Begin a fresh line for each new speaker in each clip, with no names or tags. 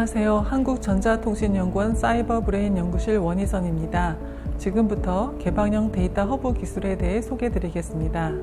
안녕하세요. 한국전자통신연구원 사이버브레인 연구실 원희선입니다. 지금부터 개방형 데이터 허브 기술에 대해 소개해드리겠습니다.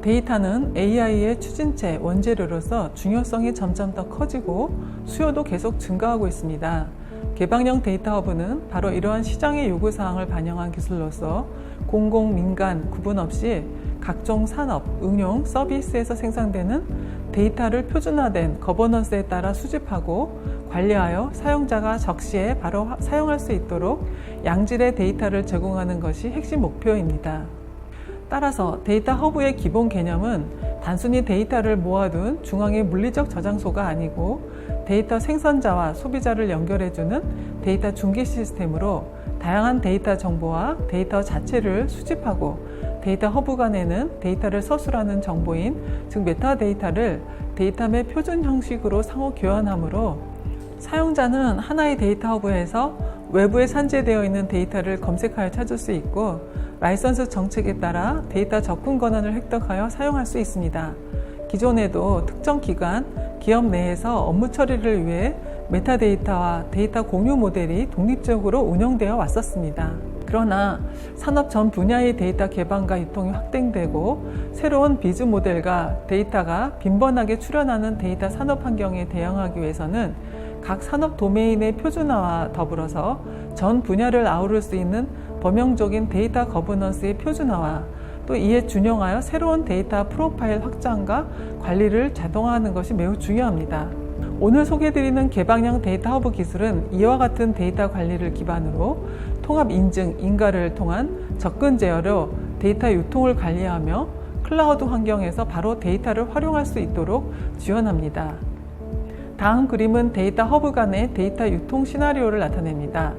데이터는 AI의 추진체, 원재료로서 중요성이 점점 더 커지고 수요도 계속 증가하고 있습니다. 개방형 데이터 허브는 바로 이러한 시장의 요구사항을 반영한 기술로서 공공, 민간 구분 없이 각종 산업, 응용, 서비스에서 생산되는 데이터를 표준화된 거버넌스에 따라 수집하고 관리하여 사용자가 적시에 바로 사용할 수 있도록 양질의 데이터를 제공하는 것이 핵심 목표입니다. 따라서 데이터 허브의 기본 개념은 단순히 데이터를 모아둔 중앙의 물리적 저장소가 아니고 데이터 생산자와 소비자를 연결해주는 데이터 중개 시스템으로 다양한 데이터 정보와 데이터 자체를 수집하고 데이터 허브 간에는 데이터를 서술하는 정보인 즉 메타데이터를 데이터맵 표준 형식으로 상호 교환하므로 사용자는 하나의 데이터 허브에서 외부에 산재되어 있는 데이터를 검색하여 찾을 수 있고 라이선스 정책에 따라 데이터 접근 권한을 획득하여 사용할 수 있습니다. 기존에도 특정 기관, 기업 내에서 업무 처리를 위해 메타데이터와 데이터 공유 모델이 독립적으로 운영되어 왔었습니다. 그러나 산업 전 분야의 데이터 개방과 유통이 확대되고 새로운 비즈 모델과 데이터가 빈번하게 출현하는 데이터 산업 환경에 대응하기 위해서는 각 산업 도메인의 표준화와 더불어서 전 분야를 아우를 수 있는 범용적인 데이터 거버넌스의 표준화와 또 이에 준용하여 새로운 데이터 프로파일 확장과 관리를 자동화하는 것이 매우 중요합니다. 오늘 소개해드리는 개방형 데이터 허브 기술은 이와 같은 데이터 관리를 기반으로 통합 인증, 인가를 통한 접근 제어로 데이터 유통을 관리하며 클라우드 환경에서 바로 데이터를 활용할 수 있도록 지원합니다. 다음 그림은 데이터 허브 간의 데이터 유통 시나리오를 나타냅니다.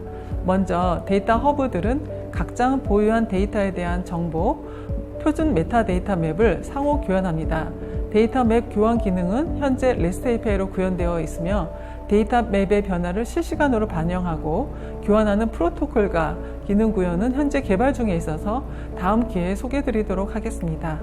먼저 데이터 허브들은 각자 보유한 데이터에 대한 정보, 표준 메타데이터 맵을 상호 교환합니다. 데이터 맵 교환 기능은 현재 REST API로 구현되어 있으며 데이터 맵의 변화를 실시간으로 반영하고 교환하는 프로토콜과 기능 구현은 현재 개발 중에 있어서 다음 기회에 소개해드리도록 하겠습니다.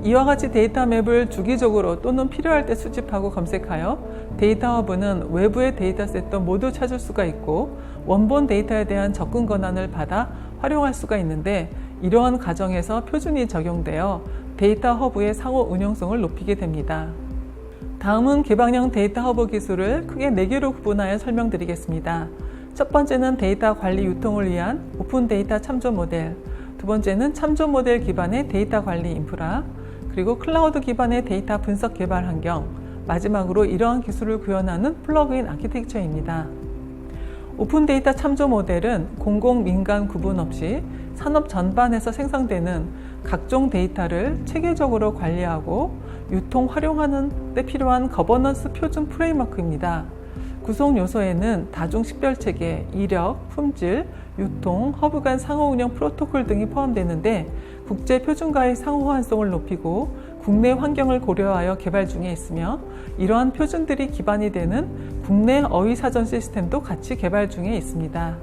이와 같이 데이터 맵을 주기적으로 또는 필요할 때 수집하고 검색하여 데이터 허브는 외부의 데이터셋도 모두 찾을 수가 있고 원본 데이터에 대한 접근 권한을 받아 활용할 수가 있는데 이러한 과정에서 표준이 적용되어 데이터 허브의 상호 운용성을 높이게 됩니다. 다음은 개방형 데이터 허브 기술을 크게 4개로 구분하여 설명드리겠습니다. 첫 번째는 데이터 관리 유통을 위한 오픈 데이터 참조 모델, 두 번째는 참조 모델 기반의 데이터 관리 인프라, 그리고 클라우드 기반의 데이터 분석 개발 환경, 마지막으로 이러한 기술을 구현하는 플러그인 아키텍처입니다. 오픈 데이터 참조 모델은 공공, 민간 구분 없이 산업 전반에서 생성되는 각종 데이터를 체계적으로 관리하고 유통, 활용하는 데 필요한 거버넌스 표준 프레임워크입니다. 구성 요소에는 다중 식별체계, 이력, 품질, 유통, 허브 간 상호 운영 프로토콜 등이 포함되는데 국제 표준과의 상호 호환성을 높이고 국내 환경을 고려하여 개발 중에 있으며 이러한 표준들이 기반이 되는 국내 어휘 사전 시스템도 같이 개발 중에 있습니다.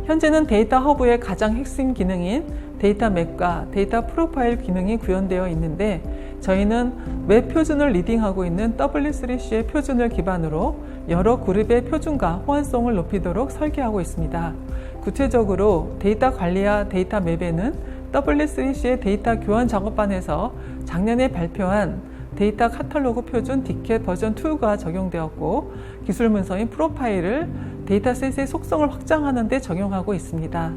현재는 데이터 허브의 가장 핵심 기능인 데이터 맵과 데이터 프로파일 기능이 구현되어 있는데 저희는 웹 표준을 리딩하고 있는 W3C의 표준을 기반으로 여러 그룹의 표준과 호환성을 높이도록 설계하고 있습니다. 구체적으로 데이터 관리와 데이터 맵에는 W3C의 데이터 교환 작업반에서 작년에 발표한 데이터 카탈로그 표준 디켓 버전 2가 적용되었고 기술 문서인 프로파일을 데이터셋의 속성을 확장하는 데 적용하고 있습니다.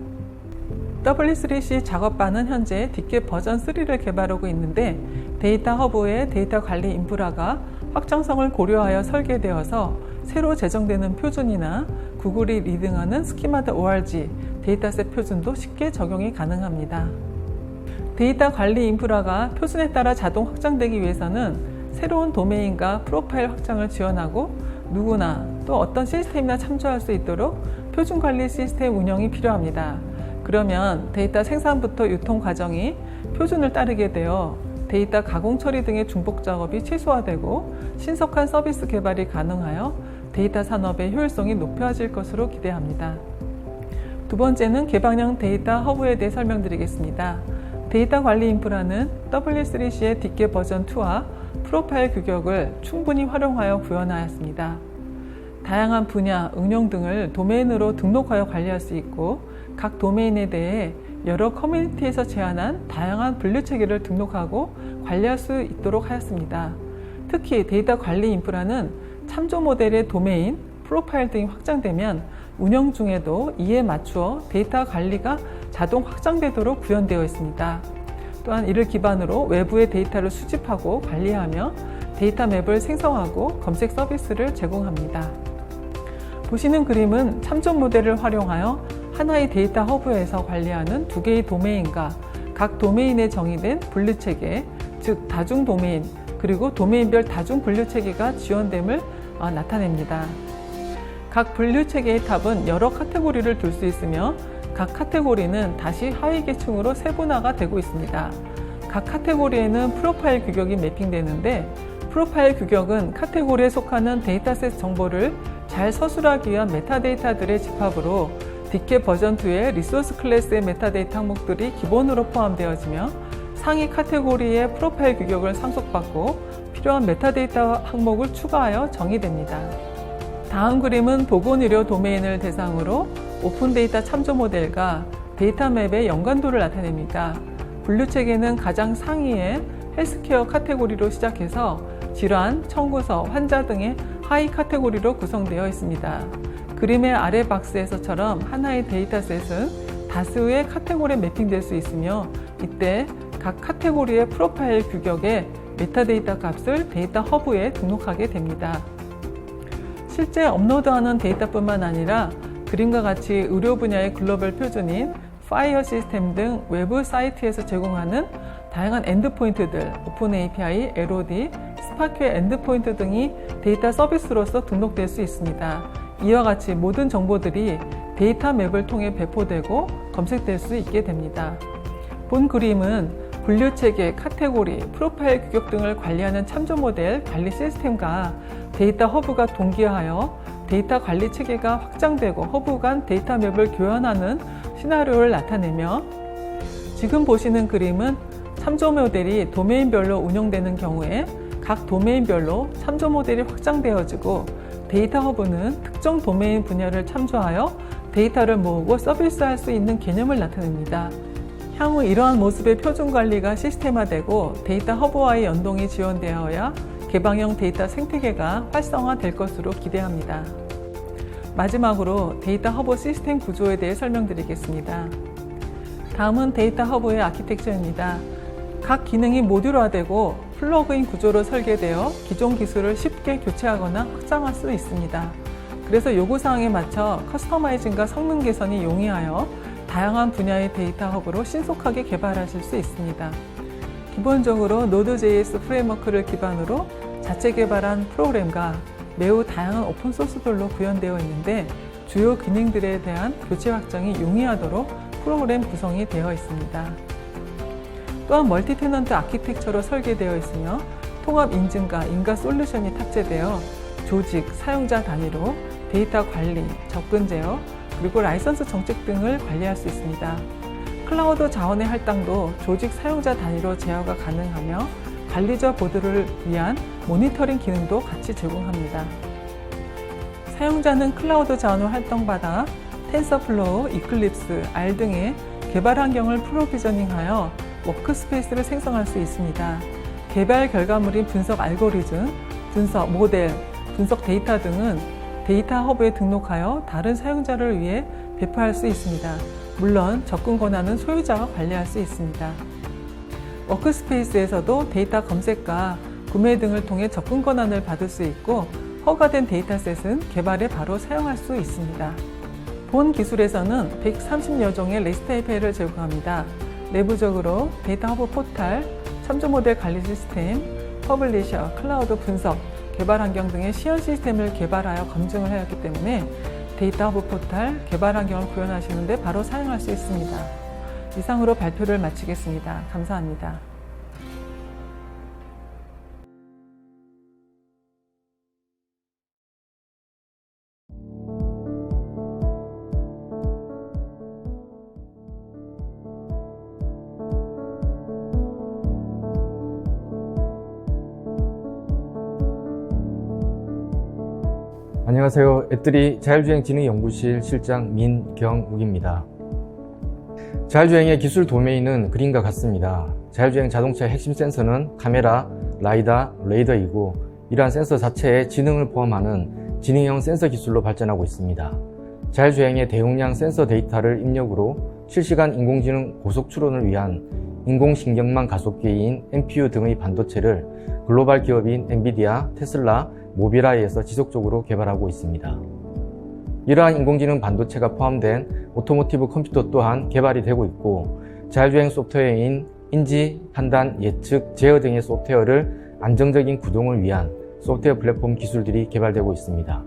W3C 작업반은 현재 디켓 버전 3를 개발하고 있는데 데이터 허브의 데이터 관리 인프라가 확장성을 고려하여 설계되어서 새로 제정되는 표준이나 구글이 리딩하는 스키마.org 데이터셋 표준도 쉽게 적용이 가능합니다. 데이터 관리 인프라가 표준에 따라 자동 확장되기 위해서는 새로운 도메인과 프로파일 확장을 지원하고 누구나 또 어떤 시스템이나 참조할 수 있도록 표준 관리 시스템 운영이 필요합니다. 그러면 데이터 생산부터 유통 과정이 표준을 따르게 되어 데이터 가공 처리 등의 중복 작업이 최소화되고 신속한 서비스 개발이 가능하여 데이터 산업의 효율성이 높아질 것으로 기대합니다. 두 번째는 개방형 데이터 허브에 대해 설명드리겠습니다. 데이터 관리 인프라는 W3C의 디켓 버전 2와 프로파일 규격을 충분히 활용하여 구현하였습니다. 다양한 분야, 응용 등을 도메인으로 등록하여 관리할 수 있고 각 도메인에 대해 여러 커뮤니티에서 제안한 다양한 분류 체계를 등록하고 관리할 수 있도록 하였습니다. 특히 데이터 관리 인프라는 참조 모델의 도메인, 프로파일 등이 확장되면 운영 중에도 이에 맞추어 데이터 관리가 자동 확장되도록 구현되어 있습니다. 또한 이를 기반으로 외부의 데이터를 수집하고 관리하며 데이터 맵을 생성하고 검색 서비스를 제공합니다. 보시는 그림은 참조 모델을 활용하여 하나의 데이터 허브에서 관리하는 두 개의 도메인과 각 도메인에 정의된 분류 체계, 즉 다중 도메인, 그리고 도메인별 다중 분류 체계가 지원됨을 나타냅니다. 각 분류 체계의 탑은 여러 카테고리를 둘 수 있으며 각 카테고리는 다시 하위 계층으로 세분화가 되고 있습니다. 각 카테고리에는 프로파일 규격이 매핑되는데 프로파일 규격은 카테고리에 속하는 데이터셋 정보를 잘 서술하기 위한 메타데이터들의 집합으로 DK 버전2의 리소스 클래스의 메타데이터 항목들이 기본으로 포함되어지며 상위 카테고리의 프로파일 규격을 상속받고 필요한 메타데이터 항목을 추가하여 정의됩니다. 다음 그림은 보건의료 도메인을 대상으로 오픈 데이터 참조 모델과 데이터 맵의 연관도를 나타냅니다. 분류 체계는 가장 상위의 헬스케어 카테고리로 시작해서 질환, 청구서, 환자 등의 하위 카테고리로 구성되어 있습니다. 그림의 아래 박스에서처럼 하나의 데이터셋은 다수의 카테고리에 매핑될 수 있으며 이때 각 카테고리의 프로파일 규격의 메타데이터 값을 데이터 허브에 등록하게 됩니다. 실제 업로드하는 데이터뿐만 아니라 그림과 같이 의료 분야의 글로벌 표준인 파이어 시스템 등 외부 사이트에서 제공하는 다양한 엔드포인트들, 오픈 API, LOD, 스파크의 엔드포인트 등이 데이터 서비스로서 등록될 수 있습니다. 이와 같이 모든 정보들이 데이터 맵을 통해 배포되고 검색될 수 있게 됩니다. 본 그림은 분류체계, 카테고리, 프로파일 규격 등을 관리하는 참조 모델 관리 시스템과 데이터 허브가 동기화하여 데이터 관리 체계가 확장되고 허브 간 데이터 맵을 교환하는 시나리오를 나타내며 지금 보시는 그림은 참조 모델이 도메인별로 운영되는 경우에 각 도메인별로 참조 모델이 확장되어지고 데이터 허브는 특정 도메인 분야를 참조하여 데이터를 모으고 서비스할 수 있는 개념을 나타냅니다. 향후 이러한 모습의 표준 관리가 시스템화되고 데이터 허브와의 연동이 지원되어야 개방형 데이터 생태계가 활성화될 것으로 기대합니다. 마지막으로 데이터 허브 시스템 구조에 대해 설명드리겠습니다. 다음은 데이터 허브의 아키텍처입니다. 각 기능이 모듈화되고 플러그인 구조로 설계되어 기존 기술을 쉽게 교체하거나 확장할 수 있습니다. 그래서 요구사항에 맞춰 커스터마이징과 성능 개선이 용이하여 다양한 분야의 데이터 허브로 신속하게 개발하실 수 있습니다. 기본적으로 Node.js 프레임워크를 기반으로 자체 개발한 프로그램과 매우 다양한 오픈소스들로 구현되어 있는데 주요 기능들에 대한 교체 확장이 용이하도록 프로그램 구성이 되어 있습니다. 또한 멀티 테넌트 아키텍처로 설계되어 있으며 통합 인증과 인가 솔루션이 탑재되어 조직, 사용자 단위로 데이터 관리, 접근 제어, 그리고 라이선스 정책 등을 관리할 수 있습니다. 클라우드 자원의 할당도 조직 사용자 단위로 제어가 가능하며 관리자 보드를 위한 모니터링 기능도 같이 제공합니다. 사용자는 클라우드 자원을 활동받아 텐서플로우, 이클립스, R 등의 개발 환경을 프로비저닝하여 워크스페이스를 생성할 수 있습니다. 개발 결과물인 분석 알고리즘, 분석 모델, 분석 데이터 등은 데이터 허브에 등록하여 다른 사용자를 위해 배포할 수 있습니다. 물론 접근 권한은 소유자가 관리할 수 있습니다. 워크스페이스에서도 데이터 검색과 구매 등을 통해 접근 권한을 받을 수 있고 허가된 데이터셋은 개발에 바로 사용할 수 있습니다. 본 기술에서는 130여 종의 REST API를 제공합니다. 내부적으로 데이터 허브 포탈, 참조 모델 관리 시스템, 퍼블리셔, 클라우드 분석, 개발 환경 등의 시연 시스템을 개발하여 검증을 하였기 때문에 데이터 허브 포탈, 개발 환경을 구현하시는 데 바로 사용할 수 있습니다. 이상으로 발표를 마치겠습니다. 감사합니다.
안녕하세요. 앱들이 자율주행진흥연구실 실장 민경욱입니다. 자율주행의 기술 도메인은 그림과 같습니다. 자율주행 자동차의 핵심 센서는 카메라, 라이다, 레이더이고 이러한 센서 자체에 지능을 포함하는 지능형 센서 기술로 발전하고 있습니다. 자율주행의 대용량 센서 데이터를 입력으로 실시간 인공지능 고속 추론을 위한 인공신경망 가속기인 NPU 등의 반도체를 글로벌 기업인 엔비디아, 테슬라, 모비라이에서 지속적으로 개발하고 있습니다. 이러한 인공지능 반도체가 포함된 오토모티브 컴퓨터 또한 개발이 되고 있고 자율주행 소프트웨어인 인지, 판단, 예측, 제어 등의 소프트웨어를 안정적인 구동을 위한 소프트웨어 플랫폼 기술들이 개발되고 있습니다.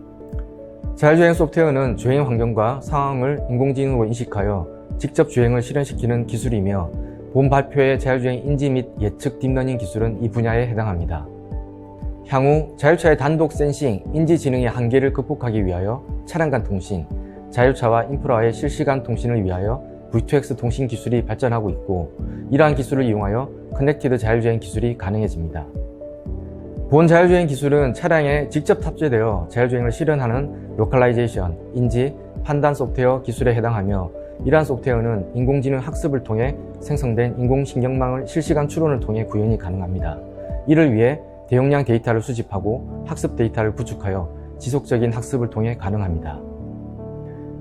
자율주행 소프트웨어는 주행 환경과 상황을 인공지능으로 인식하여 직접 주행을 실현시키는 기술이며 본 발표의 자율주행 인지 및 예측 딥러닝 기술은 이 분야에 해당합니다. 향후 자율차의 단독 센싱, 인지 지능의 한계를 극복하기 위하여 차량 간 통신, 자율차와 인프라의 실시간 통신을 위하여 V2X 통신 기술이 발전하고 있고 이러한 기술을 이용하여 커넥티드 자율주행 기술이 가능해집니다. 본 자율주행 기술은 차량에 직접 탑재되어 자율주행을 실현하는 로컬라이제이션, 인지, 판단 소프트웨어 기술에 해당하며 이러한 소프트웨어는 인공지능 학습을 통해 생성된 인공신경망을 실시간 추론을 통해 구현이 가능합니다. 이를 위해 대용량 데이터를 수집하고 학습 데이터를 구축하여 지속적인 학습을 통해 가능합니다.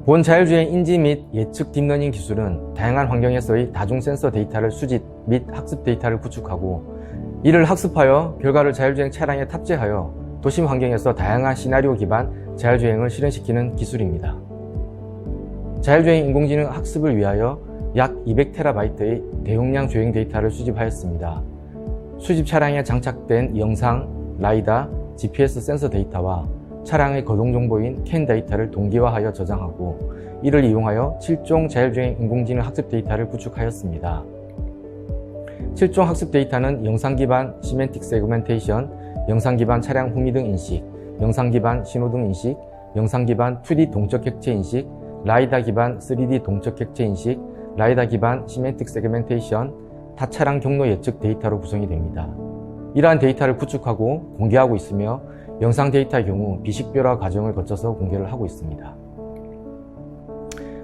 본 자율주행 인지 및 예측 딥러닝 기술은 다양한 환경에서의 다중 센서 데이터를 수집 및 학습 데이터를 구축하고 이를 학습하여 결과를 자율주행 차량에 탑재하여 도심 환경에서 다양한 시나리오 기반 자율주행을 실현시키는 기술입니다. 자율주행 인공지능 학습을 위하여 약 200TB의 대용량 주행 데이터를 수집하였습니다. 수집 차량에 장착된 영상, 라이다, GPS 센서 데이터와 차량의 거동 정보인 캔 데이터를 동기화하여 저장하고 이를 이용하여 7종 자율주행 인공지능 학습 데이터를 구축하였습니다. 7종 학습 데이터는 영상 기반 시멘틱 세그멘테이션, 영상 기반 차량 후미등 인식, 영상 기반 신호등 인식, 영상 기반 2D 동적 객체 인식, 라이다 기반 3D 동적 객체 인식, 라이다 기반 시멘틱 세그멘테이션, 타차량 경로 예측 데이터로 구성이 됩니다. 이러한 데이터를 구축하고 공개하고 있으며 영상 데이터의 경우 비식별화 과정을 거쳐서 공개를 하고 있습니다.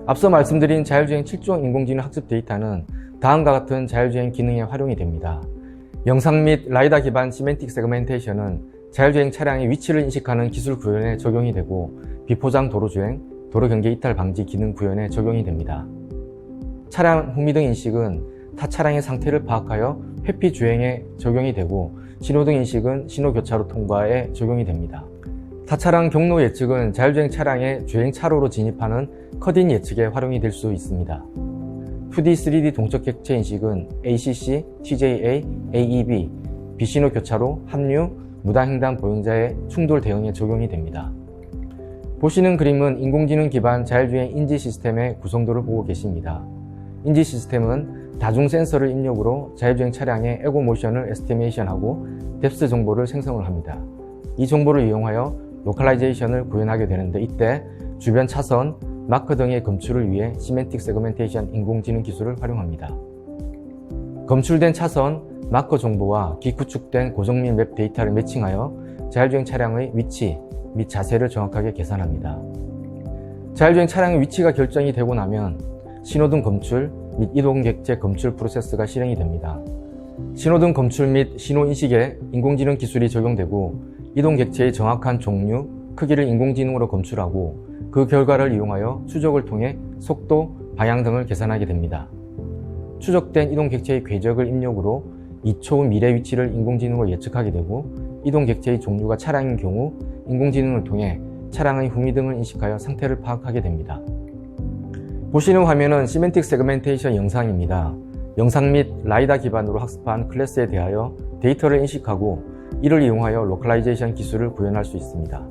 앞서 말씀드린 자율주행 7종 인공지능 학습 데이터는 다음과 같은 자율주행 기능에 활용이 됩니다. 영상 및 라이다 기반 시멘틱 세그멘테이션은 자율주행 차량의 위치를 인식하는 기술 구현에 적용이 되고 비포장 도로주행, 도로경계 이탈 방지 기능 구현에 적용이 됩니다. 차량 후미등 인식은 타 차량의 상태를 파악하여 회피 주행에 적용이 되고 신호등 인식은 신호 교차로 통과에 적용이 됩니다. 타 차량 경로 예측은 자율주행 차량의 주행 차로로 진입하는 컷인 예측에 활용이 될 수 있습니다. 2D, 3D 동적 객체 인식은 ACC, TJA, AEB, 비신호 교차로, 합류, 무단횡단 보행자의 충돌 대응에 적용이 됩니다. 보시는 그림은 인공지능 기반 자율주행 인지 시스템의 구성도를 보고 계십니다. 인지 시스템은 다중 센서를 입력으로 자율주행 차량의 에고 모션을 에스티메이션하고 뎁스 정보를 생성을 합니다. 이 정보를 이용하여 로컬라이제이션을 구현하게 되는데 이때 주변 차선, 마커 등의 검출을 위해 시멘틱 세그멘테이션 인공지능 기술을 활용합니다. 검출된 차선, 마커 정보와 기구축된 고정밀 맵 데이터를 매칭하여 자율주행 차량의 위치 및 자세를 정확하게 계산합니다. 자율주행 차량의 위치가 결정이 되고 나면 신호등 검출 및 이동객체 검출 프로세스가 실행이 됩니다. 신호등 검출 및 신호 인식에 인공지능 기술이 적용되고 이동객체의 정확한 종류, 크기를 인공지능으로 검출하고 그 결과를 이용하여 추적을 통해 속도, 방향 등을 계산하게 됩니다. 추적된 이동객체의 궤적을 입력으로 2초 미래 위치를 인공지능으로 예측하게 되고 이동객체의 종류가 차량인 경우 인공지능을 통해 차량의 후미등을 인식하여 상태를 파악하게 됩니다. 보시는 화면은 시멘틱 세그멘테이션 영상입니다. 영상 및 라이다 기반으로 학습한 클래스에 대하여 데이터를 인식하고 이를 이용하여 로컬라이제이션 기술을 구현할 수 있습니다.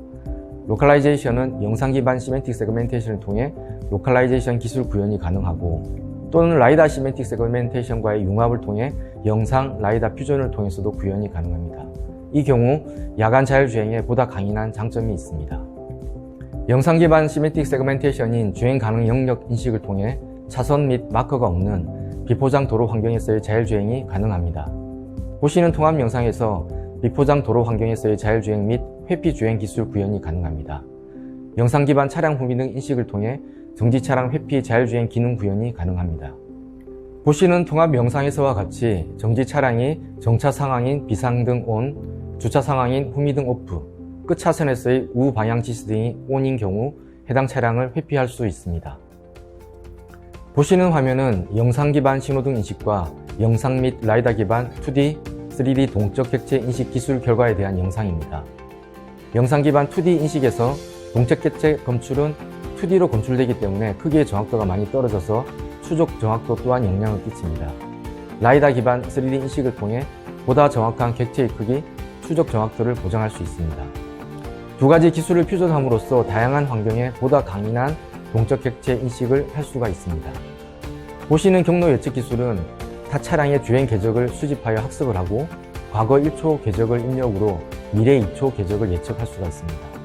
로컬라이제이션은 영상 기반 시멘틱 세그멘테이션을 통해 로컬라이제이션 기술 구현이 가능하고 또는 라이다 시멘틱 세그멘테이션과의 융합을 통해 영상, 라이다 퓨전을 통해서도 구현이 가능합니다. 이 경우 야간 자율주행에 보다 강인한 장점이 있습니다. 영상 기반 시멘틱 세그멘테이션인 주행 가능 영역 인식을 통해 차선 및 마커가 없는 비포장 도로 환경에서의 자율주행이 가능합니다. 보시는 통합 영상에서 비포장 도로 환경에서의 자율주행 및 회피 주행 기술 구현이 가능합니다. 영상 기반 차량 후미등 인식을 통해 정지 차량 회피 자율주행 기능 구현이 가능합니다. 보시는 통합 영상에서와 같이 정지 차량이 정차 상황인 비상등 ON, 주차 상황인 후미등 OFF, 끝 차선에서의 우방향 지시등이 ON인 경우 해당 차량을 회피할 수 있습니다. 보시는 화면은 영상 기반 신호등 인식과 영상 및 라이다 기반 2D, 3D 동적 객체 인식 기술 결과에 대한 영상입니다. 영상 기반 2D 인식에서 동적 객체 검출은 2D로 검출되기 때문에 크기의 정확도가 많이 떨어져서 추적 정확도 또한 영향을 끼칩니다. 라이다 기반 3D 인식을 통해 보다 정확한 객체의 크기, 추적 정확도를 보장할 수 있습니다. 두 가지 기술을 퓨전함으로써 다양한 환경에 보다 강인한 동적 객체 인식을 할 수가 있습니다. 보시는 경로 예측 기술은 타 차량의 주행 궤적을 수집하여 학습을 하고 과거 1초 궤적을 입력으로 미래 2초 궤적을 예측할 수가 있습니다.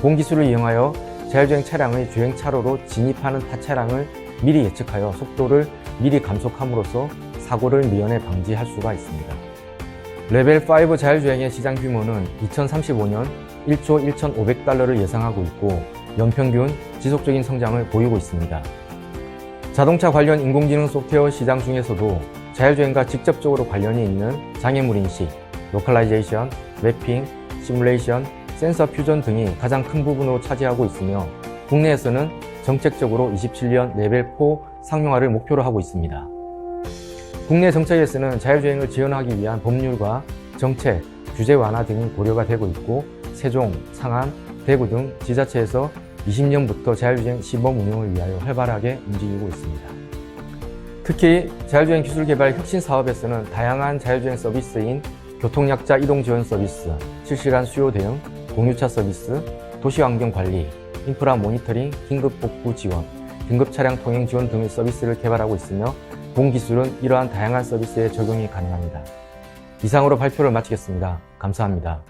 본 기술을 이용하여 자율주행 차량의 주행 차로로 진입하는 타 차량을 미리 예측하여 속도를 미리 감속함으로써 사고를 미연에 방지할 수가 있습니다. 레벨 5 자율주행의 시장 규모는 2035년 1조 1,500달러를 예상하고 있고 연평균 지속적인 성장을 보이고 있습니다. 자동차 관련 인공지능 소프트웨어 시장 중에서도 자율주행과 직접적으로 관련이 있는 장애물 인식, 로컬라이제이션, 맵핑, 시뮬레이션, 센서 퓨전 등이 가장 큰 부분으로 차지하고 있으며 국내에서는 정책적으로 27년 레벨 4 상용화를 목표로 하고 있습니다. 국내 정책에서는 자율주행을 지원하기 위한 법률과 정책, 규제 완화 등이 고려가 되고 있고 세종, 상암, 대구 등 지자체에서 20년부터 자율주행 시범 운영을 위하여 활발하게 움직이고 있습니다. 특히 자율주행 기술 개발 혁신 사업에서는 다양한 자율주행 서비스인 교통약자 이동 지원 서비스, 실시간 수요 대응, 공유차 서비스, 도시환경 관리, 인프라 모니터링, 긴급 복구 지원, 긴급 차량 통행 지원 등의 서비스를 개발하고 있으며 본 기술은 이러한 다양한 서비스에 적용이 가능합니다. 이상으로 발표를 마치겠습니다. 감사합니다.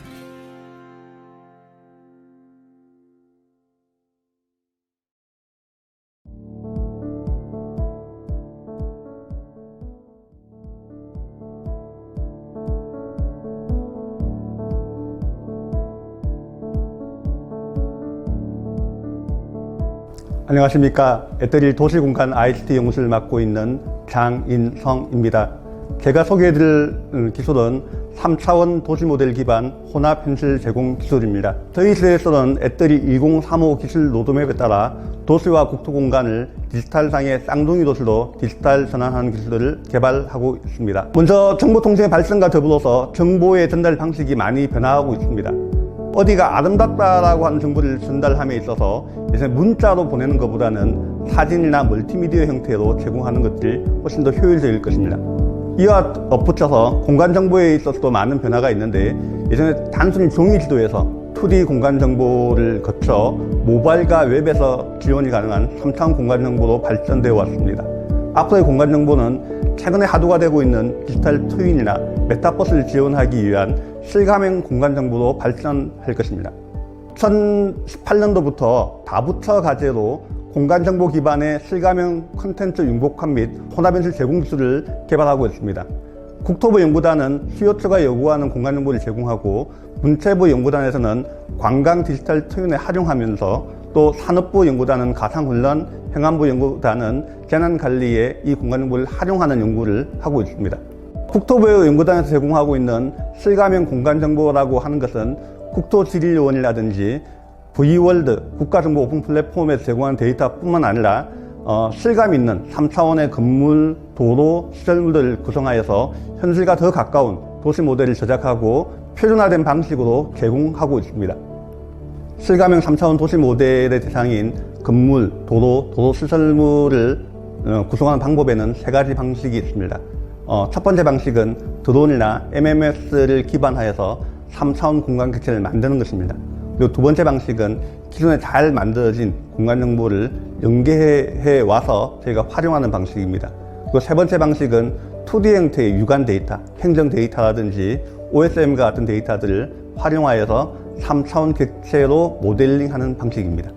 안녕하십니까. 애터리 도시공간 ICT 연구실을 맡고 있는 장인성입니다. 제가 소개해드릴 기술은 3차원 도시모델 기반 혼합 현실 제공 기술입니다. 저희 회사에서는 애터리 2035 기술 로드맵에 따라 도시와 국토공간을 디지털상의 쌍둥이 도시로 디지털 전환하는 기술을 개발하고 있습니다. 먼저 정보통신의 발전과 더불어서 정보의 전달 방식이 많이 변화하고 있습니다. 어디가 아름답다라고 하는 정보를 전달함에 있어서 예전에 문자로 보내는 것보다는 사진이나 멀티미디어 형태로 제공하는 것들이 훨씬 더 효율적일 것입니다. 이와 덧붙여서 공간 정보에 있어서도 많은 변화가 있는데 예전에 단순히 종이 지도에서 2D 공간 정보를 거쳐 모바일과 웹에서 지원이 가능한 3차원 공간 정보로 발전되어 왔습니다. 앞으로의 공간 정보는 최근에 화두가 되고 있는 디지털 트윈이나 메타버스를 지원하기 위한 실감형 공간 정보로 발전할 것입니다. 2018년도부터 다부처 과제로 공간 정보 기반의 실감형 콘텐츠 융복합 및 혼합현실 제공 기술을 개발하고 있습니다. 국토부 연구단은 수요처가 요구하는 공간 정보를 제공하고 문체부 연구단에서는 관광 디지털 트윈에 활용하면서 또 산업부 연구단은 가상훈련, 행안부 연구단은 재난관리에 이 공간 정보를 활용하는 연구를 하고 있습니다. 국토부 연구단에서 제공하고 있는 실감형 공간 정보라고 하는 것은 국토지리원이라든지 V월드 국가정보 오픈 플랫폼에서 제공하는 데이터뿐만 아니라 실감 있는 3차원의 건물, 도로, 시설물들을 구성하여서 현실과 더 가까운 도시 모델을 제작하고 표준화된 방식으로 제공하고 있습니다. 실감형 3차원 도시 모델의 대상인 건물, 도로 시설물을 구성하는 방법에는 3가지 방식이 있습니다. 첫 번째 방식은 드론이나 MMS를 기반하여서 3차원 공간 객체를 만드는 것입니다. 그리고 두 번째 방식은 기존에 잘 만들어진 공간 정보를 연계해 와서 저희가 활용하는 방식입니다. 그리고 세 번째 방식은 2D 형태의 유관 데이터, 행정 데이터라든지 OSM 같은 데이터들을 활용하여서 3차원 객체로 모델링하는 방식입니다.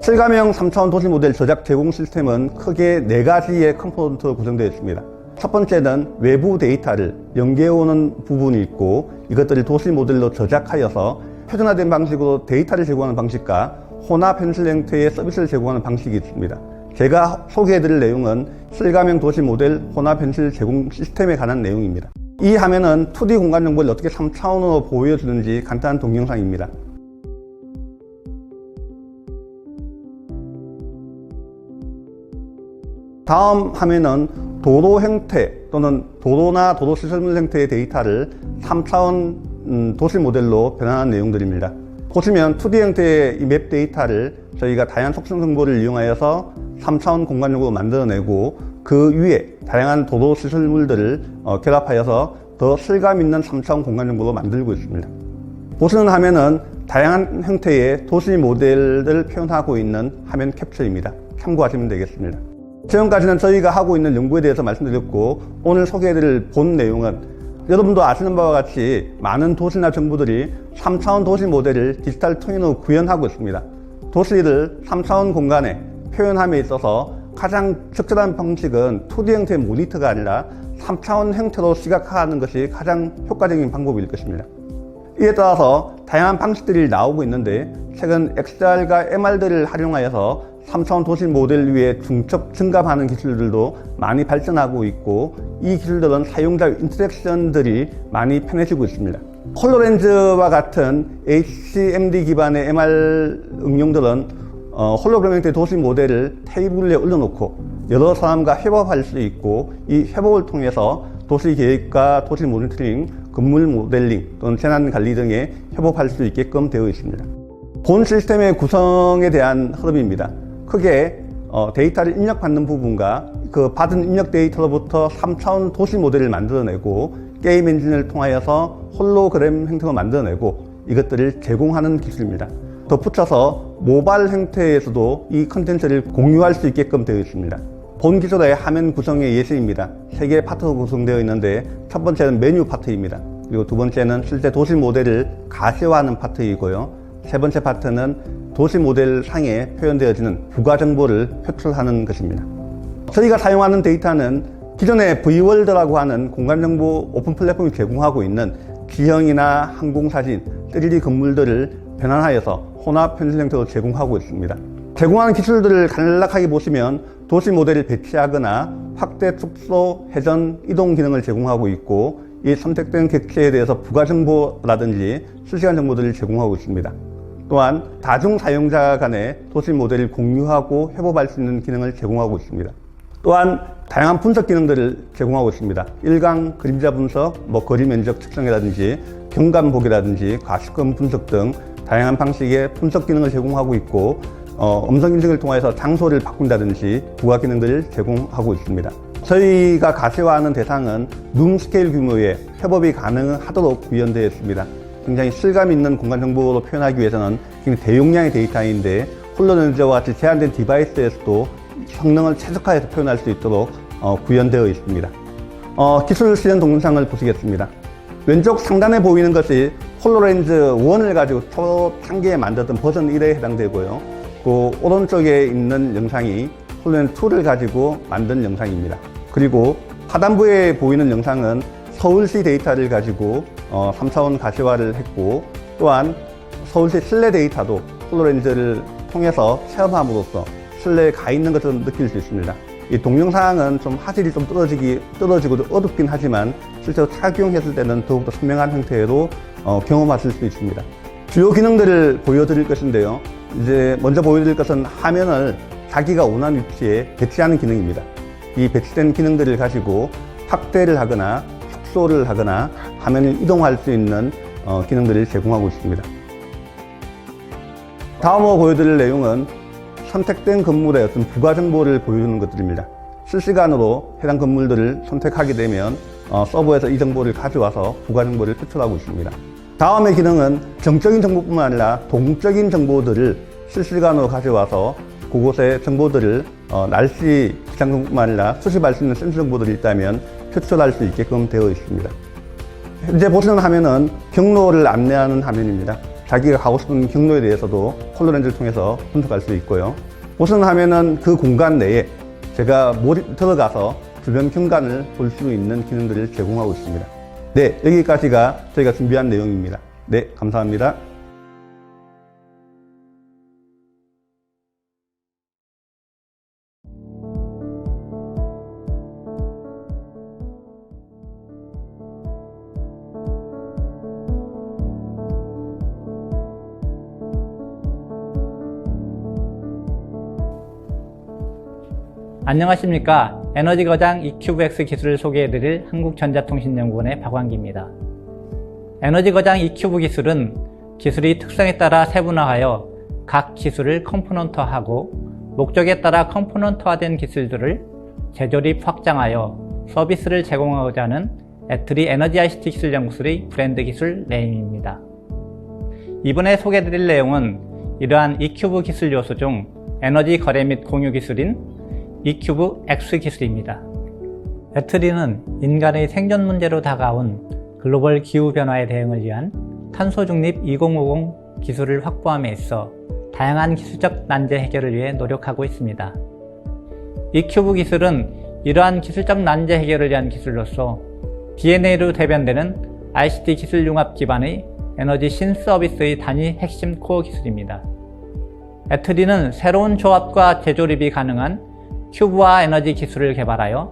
실감형 3차원 도시 모델 저작 제공 시스템은 크게 4가지의 컴포넌트로 구성되어 있습니다. 첫 번째는 외부 데이터를 연계해오는 부분이 있고 이것들을 도시 모델로 저작하여서 표준화된 방식으로 데이터를 제공하는 방식과 혼합 현실 형태의 서비스를 제공하는 방식이 있습니다. 제가 소개해드릴 내용은 실감형 도시 모델 혼합 현실 제공 시스템에 관한 내용입니다. 이 화면은 2D 공간 정보를 어떻게 3차원으로 보여주는지 간단한 동영상입니다. 다음 화면은 도로 형태 또는 도로나 도로 시설물 형태의 데이터를 3차원 도시 모델로 변환한 내용들입니다. 보시면 2D 형태의 이 맵 데이터를 저희가 다양한 속성 정보를 이용하여서 3차원 공간 정보로 만들어내고 그 위에 다양한 도로 시설물들을 결합하여서 더 실감 있는 3차원 공간 정보로 만들고 있습니다. 보시는 화면은 다양한 형태의 도시 모델을 표현하고 있는 화면 캡처입니다. 참고하시면 되겠습니다. 지금까지는 저희가 하고 있는 연구에 대해서 말씀드렸고, 오늘 소개해드릴 본 내용은 여러분도 아시는 바와 같이 많은 도시나 정부들이 3차원 도시 모델을 디지털 트윈으로 구현하고 있습니다. 도시를 3차원 공간에 표현함에 있어서 가장 적절한 방식은 2D 형태의 모니터가 아니라 3차원 형태로 시각화하는 것이 가장 효과적인 방법일 것입니다. 이에 따라서 다양한 방식들이 나오고 있는데, 최근 XR과 MR들을 활용하여서 3차원 도시 모델 위에 중첩 증감하는 기술들도 많이 발전하고 있고, 이 기술들은 사용자 인터랙션들이 많이 편해지고 있습니다. 홀로렌즈와 같은 HMD 기반의 MR 응용들은 홀로그램 형태의 도시 모델을 테이블 위에 올려놓고 여러 사람과 협업할 수 있고, 이 협업을 통해서 도시 계획과 도시 모니터링, 건물 모델링 또는 재난 관리 등에 협업할 수 있게끔 되어 있습니다. 본 시스템의 구성에 대한 흐름입니다. 크게 데이터를 입력받는 부분과 그 받은 입력 데이터로부터 3차원 도시 모델을 만들어내고, 게임 엔진을 통하여서 홀로그램 형태로 만들어내고, 이것들을 제공하는 기술입니다. 덧붙여서 모바일 형태에서도 이 컨텐츠를 공유할 수 있게끔 되어 있습니다. 본 기술의 화면 구성의 예시입니다. 3개의 파트로 구성되어 있는데, 첫 번째는 메뉴 파트입니다. 그리고 두 번째는 실제 도시 모델을 가시화하는 파트이고요. 세 번째 파트는 도시 모델 상에 표현되어지는 부가 정보를 표출하는 것입니다. 저희가 사용하는 데이터는 기존의 V월드라고 하는 공간 정보 오픈 플랫폼이 제공하고 있는 지형이나 항공사진, 3D 건물들을 변환하여서 혼합 현실 형태로 제공하고 있습니다. 제공하는 기술들을 간략하게 보시면 도시 모델을 배치하거나 확대, 축소, 회전, 이동 기능을 제공하고 있고, 이 선택된 객체에 대해서 부가 정보라든지 실시간 정보들을 제공하고 있습니다. 또한 다중 사용자 간의 도시 모델을 공유하고 협업할 수 있는 기능을 제공하고 있습니다. 또한 다양한 분석 기능들을 제공하고 있습니다. 일강 그림자 분석, 거리 면적 측정이라든지 경감 보기라든지 가시권 분석 등 다양한 방식의 분석 기능을 제공하고 있고, 음성 인식을 통해서 장소를 바꾼다든지 부가 기능들을 제공하고 있습니다. 저희가 가시화하는 대상은 룸 스케일 규모의 협업이 가능하도록 구현되어 있습니다. 굉장히 실감 있는 공간 정보로 표현하기 위해서는 굉장히 대용량의 데이터인데, 홀로렌즈와 같이 제한된 디바이스에서도 성능을 최적화해서 표현할 수 있도록 구현되어 있습니다. 기술 실현 동영상을 보시겠습니다. 왼쪽 상단에 보이는 것이 홀로렌즈 1을 가지고 초창기에 만들었던 버전 1에 해당되고요. 그 오른쪽에 있는 영상이 홀로렌즈 2를 가지고 만든 영상입니다. 그리고 하단부에 보이는 영상은 서울시 데이터를 가지고 3차원 가시화를 했고, 또한 서울시 실내 데이터도 홀로렌즈를 통해서 체험함으로써 실내에 가 있는 것을 느낄 수 있습니다. 이 동영상은 좀 화질이 좀 떨어지고 어둡긴 하지만 실제로 착용했을 때는 더욱더 선명한 형태로 경험하실 수 있습니다. 주요 기능들을 보여드릴 것인데요. 이제 먼저 보여드릴 것은 화면을 자기가 원하는 위치에 배치하는 기능입니다. 이 배치된 기능들을 가지고 확대를 하거나 축소를 하거나 화면을 이동할 수 있는 기능들을 제공하고 있습니다. 다음으로 보여드릴 내용은 선택된 건물의 어떤 부가 정보를 보여주는 것들입니다. 실시간으로 해당 건물들을 선택하게 되면 서버에서 이 정보를 가져와서 부가 정보를 표출하고 있습니다. 다음의 기능은 정적인 정보뿐만 아니라 동적인 정보들을 실시간으로 가져와서 그곳의 정보들을 날씨 기상 정보뿐만 아니라 수집할 수 있는 센서 정보들이 있다면 표출할 수 있게끔 되어 있습니다. 현재 보시는 화면은 경로를 안내하는 화면입니다. 자기가 가고 싶은 경로에 대해서도 홀로렌즈를 통해서 분석할 수 있고요. 보시는 화면은 그 공간 내에 제가 들어가서 주변 경관을 볼 수 있는 기능들을 제공하고 있습니다. 네, 여기까지가 저희가 준비한 내용입니다. 네, 감사합니다.
안녕하십니까. 에너지거장 e큐브X 기술을 소개해드릴 한국전자통신연구원의 박완기입니다. 에너지거장 e큐브 기술은 기술의 특성에 따라 세분화하여 각 기술을 컴포넌트화하고 목적에 따라 컴포넌트화된 기술들을 재조립 확장하여 서비스를 제공하고자 하는 애트리 에너지 ICT 기술 연구소의 브랜드 기술 네임입니다. 이번에 소개해드릴 내용은 이러한 e큐브 기술 요소 중 에너지 거래 및 공유 기술인 e큐브X 기술입니다. 애트리는 인간의 생존 문제로 다가온 글로벌 기후변화에 대응을 위한 탄소 중립 2050 기술을 확보함에 있어 다양한 기술적 난제 해결을 위해 노력하고 있습니다. e큐브 기술은 이러한 기술적 난제 해결을 위한 기술로서 DNA로 대변되는 ICT 기술 융합 기반의 에너지 신서비스의 단위 핵심 코어 기술입니다. 애트리는 새로운 조합과 재조립이 가능한 큐브화 에너지 기술을 개발하여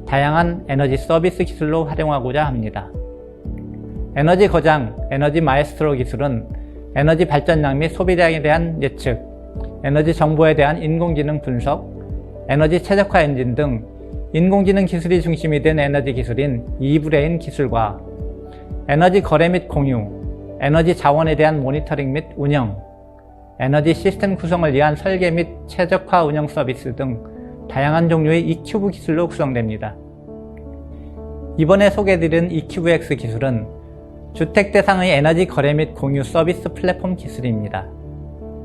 다양한 에너지 서비스 기술로 활용하고자 합니다. 에너지 거장, 에너지 마에스트로 기술은 에너지 발전량 및 소비량에 대한 예측, 에너지 정보에 대한 인공지능 분석, 에너지 최적화 엔진 등 인공지능 기술이 중심이 된 에너지 기술인 이브레인 기술과 에너지 거래 및 공유, 에너지 자원에 대한 모니터링 및 운영, 에너지 시스템 구성을 위한 설계 및 최적화 운영 서비스 등 다양한 종류의 e큐브 기술로 구성됩니다. 이번에 소개해드린 e큐브X 기술은 주택 대상의 에너지 거래 및 공유 서비스 플랫폼 기술입니다.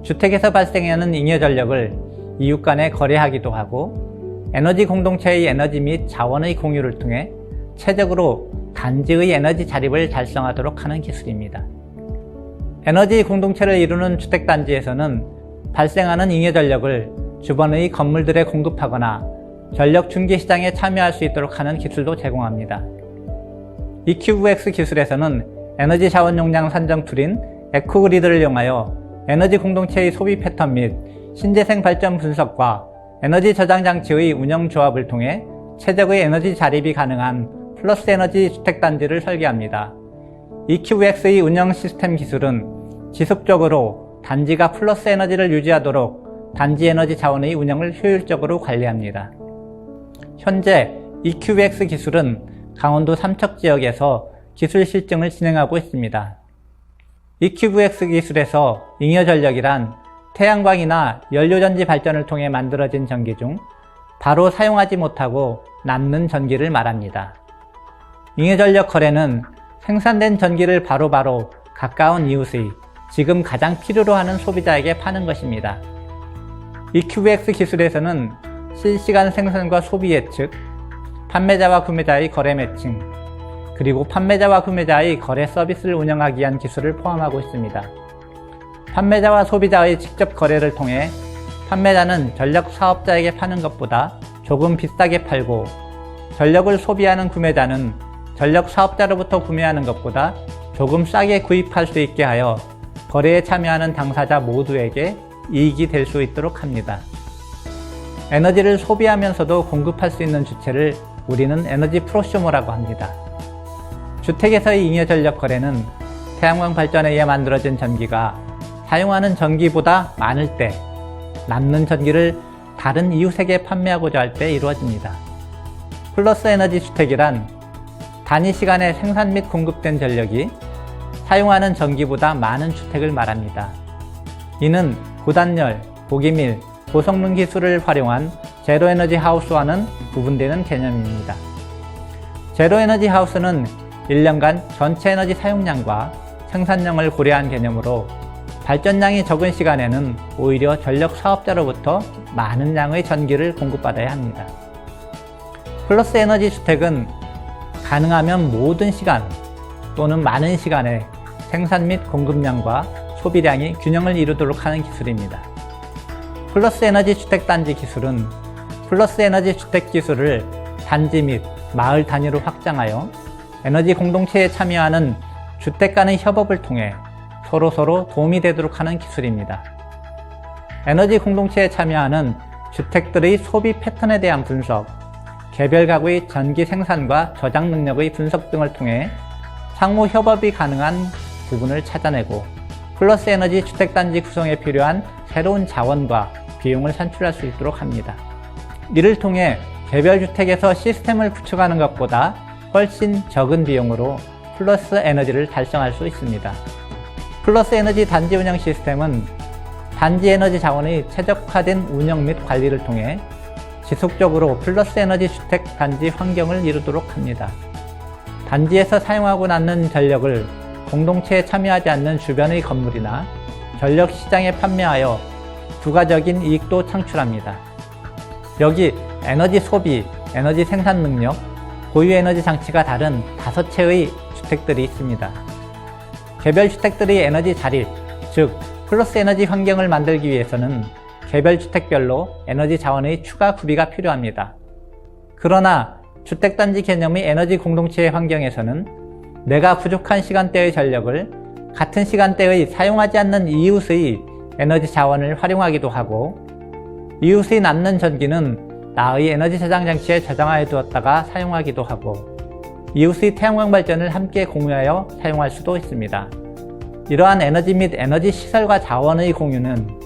주택에서 발생하는 잉여 전력을 이웃 간에 거래하기도 하고 에너지 공동체의 에너지 및 자원의 공유를 통해 최적으로 단지의 에너지 자립을 달성하도록 하는 기술입니다. 에너지 공동체를 이루는 주택단지에서는 발생하는 잉여 전력을 주변의 건물들에 공급하거나 전력 중개 시장에 참여할 수 있도록 하는 기술도 제공합니다. e큐브X 기술에서는 에너지 자원 용량 산정 툴인 에코그리드를 이용하여 에너지 공동체의 소비 패턴 및 신재생 발전 분석과 에너지 저장 장치의 운영 조합을 통해 최적의 에너지 자립이 가능한 플러스 에너지 주택단지를 설계합니다. e큐브X의 운영 시스템 기술은 지속적으로 단지가 플러스 에너지를 유지하도록 단지 에너지 자원의 운영을 효율적으로 관리합니다. 현재 e큐브X 기술은 강원도 삼척 지역에서 기술 실증을 진행하고 있습니다. e큐브X 기술에서 잉여 전력이란 태양광이나 연료전지 발전을 통해 만들어진 전기 중 바로 사용하지 못하고 남는 전기를 말합니다. 잉여 전력 거래는 생산된 전기를 바로바로 가까운 이웃의 지금 가장 필요로 하는 소비자에게 파는 것입니다. e큐브X 기술에서는 실시간 생산과 소비 예측, 판매자와 구매자의 거래 매칭, 그리고 판매자와 구매자의 거래 서비스를 운영하기 위한 기술을 포함하고 있습니다. 판매자와 소비자의 직접 거래를 통해 판매자는 전력 사업자에게 파는 것보다 조금 비싸게 팔고 전력을 소비하는 구매자는 전력 사업자로부터 구매하는 것보다 조금 싸게 구입할 수 있게 하여 거래에 참여하는 당사자 모두에게 이익이 될 수 있도록 합니다. 에너지를 소비하면서도 공급할 수 있는 주체를 우리는 에너지 프로슈머라고 합니다. 주택에서의 잉여 전력 거래는 태양광 발전에 의해 만들어진 전기가 사용하는 전기보다 많을 때 남는 전기를 다른 이웃에게 판매하고자 할 때 이루어집니다. 플러스 에너지 주택이란 단위 시간에 생산 및 공급된 전력이 사용하는 전기보다 많은 주택을 말합니다. 이는 고단열, 고기밀, 고성능 기술을 활용한 제로에너지 하우스와는 구분되는 개념입니다. 제로에너지 하우스는 1년간 전체 에너지 사용량과 생산량을 고려한 개념으로 발전량이 적은 시간에는 오히려 전력 사업자로부터 많은 양의 전기를 공급받아야 합니다. 플러스 에너지 주택은 가능하면 모든 시간 또는 많은 시간에 생산 및 공급량과 소비량이 균형을 이루도록 하는 기술입니다. 플러스 에너지 주택단지 기술은 플러스 에너지 주택 기술을 단지 및 마을 단위로 확장하여 에너지 공동체에 참여하는 주택 간의 협업을 통해 서로 도움이 되도록 하는 기술입니다. 에너지 공동체에 참여하는 주택들의 소비 패턴에 대한 분석, 개별 가구의 전기 생산과 저장 능력의 분석 등을 통해 상호 협업이 가능한 부분을 찾아내고 플러스 에너지 주택단지 구성에 필요한 새로운 자원과 비용을 산출할 수 있도록 합니다. 이를 통해 개별 주택에서 시스템을 구축하는 것보다 훨씬 적은 비용으로 플러스 에너지를 달성할 수 있습니다. 플러스 에너지 단지 운영 시스템은 단지 에너지 자원의 최적화된 운영 및 관리를 통해 지속적으로 플러스 에너지 주택 단지 환경을 이루도록 합니다. 단지에서 사용하고 남는 전력을 공동체에 참여하지 않는 주변의 건물이나 전력 시장에 판매하여 부가적인 이익도 창출합니다. 여기 에너지 소비, 에너지 생산 능력, 보유 에너지 장치가 다른 5채의 주택들이 있습니다. 개별 주택들의 에너지 자립, 즉 플러스 에너지 환경을 만들기 위해서는 개별 주택별로 에너지 자원의 추가 구비가 필요합니다. 그러나 주택단지 개념의 에너지 공동체의 환경에서는 내가 부족한 시간대의 전력을 같은 시간대의 사용하지 않는 이웃의 에너지 자원을 활용하기도 하고, 이웃의 남는 전기는 나의 에너지 저장 장치에 저장하여 두었다가 사용하기도 하고, 이웃의 태양광 발전을 함께 공유하여 사용할 수도 있습니다. 이러한 에너지 및 에너지 시설과 자원의 공유는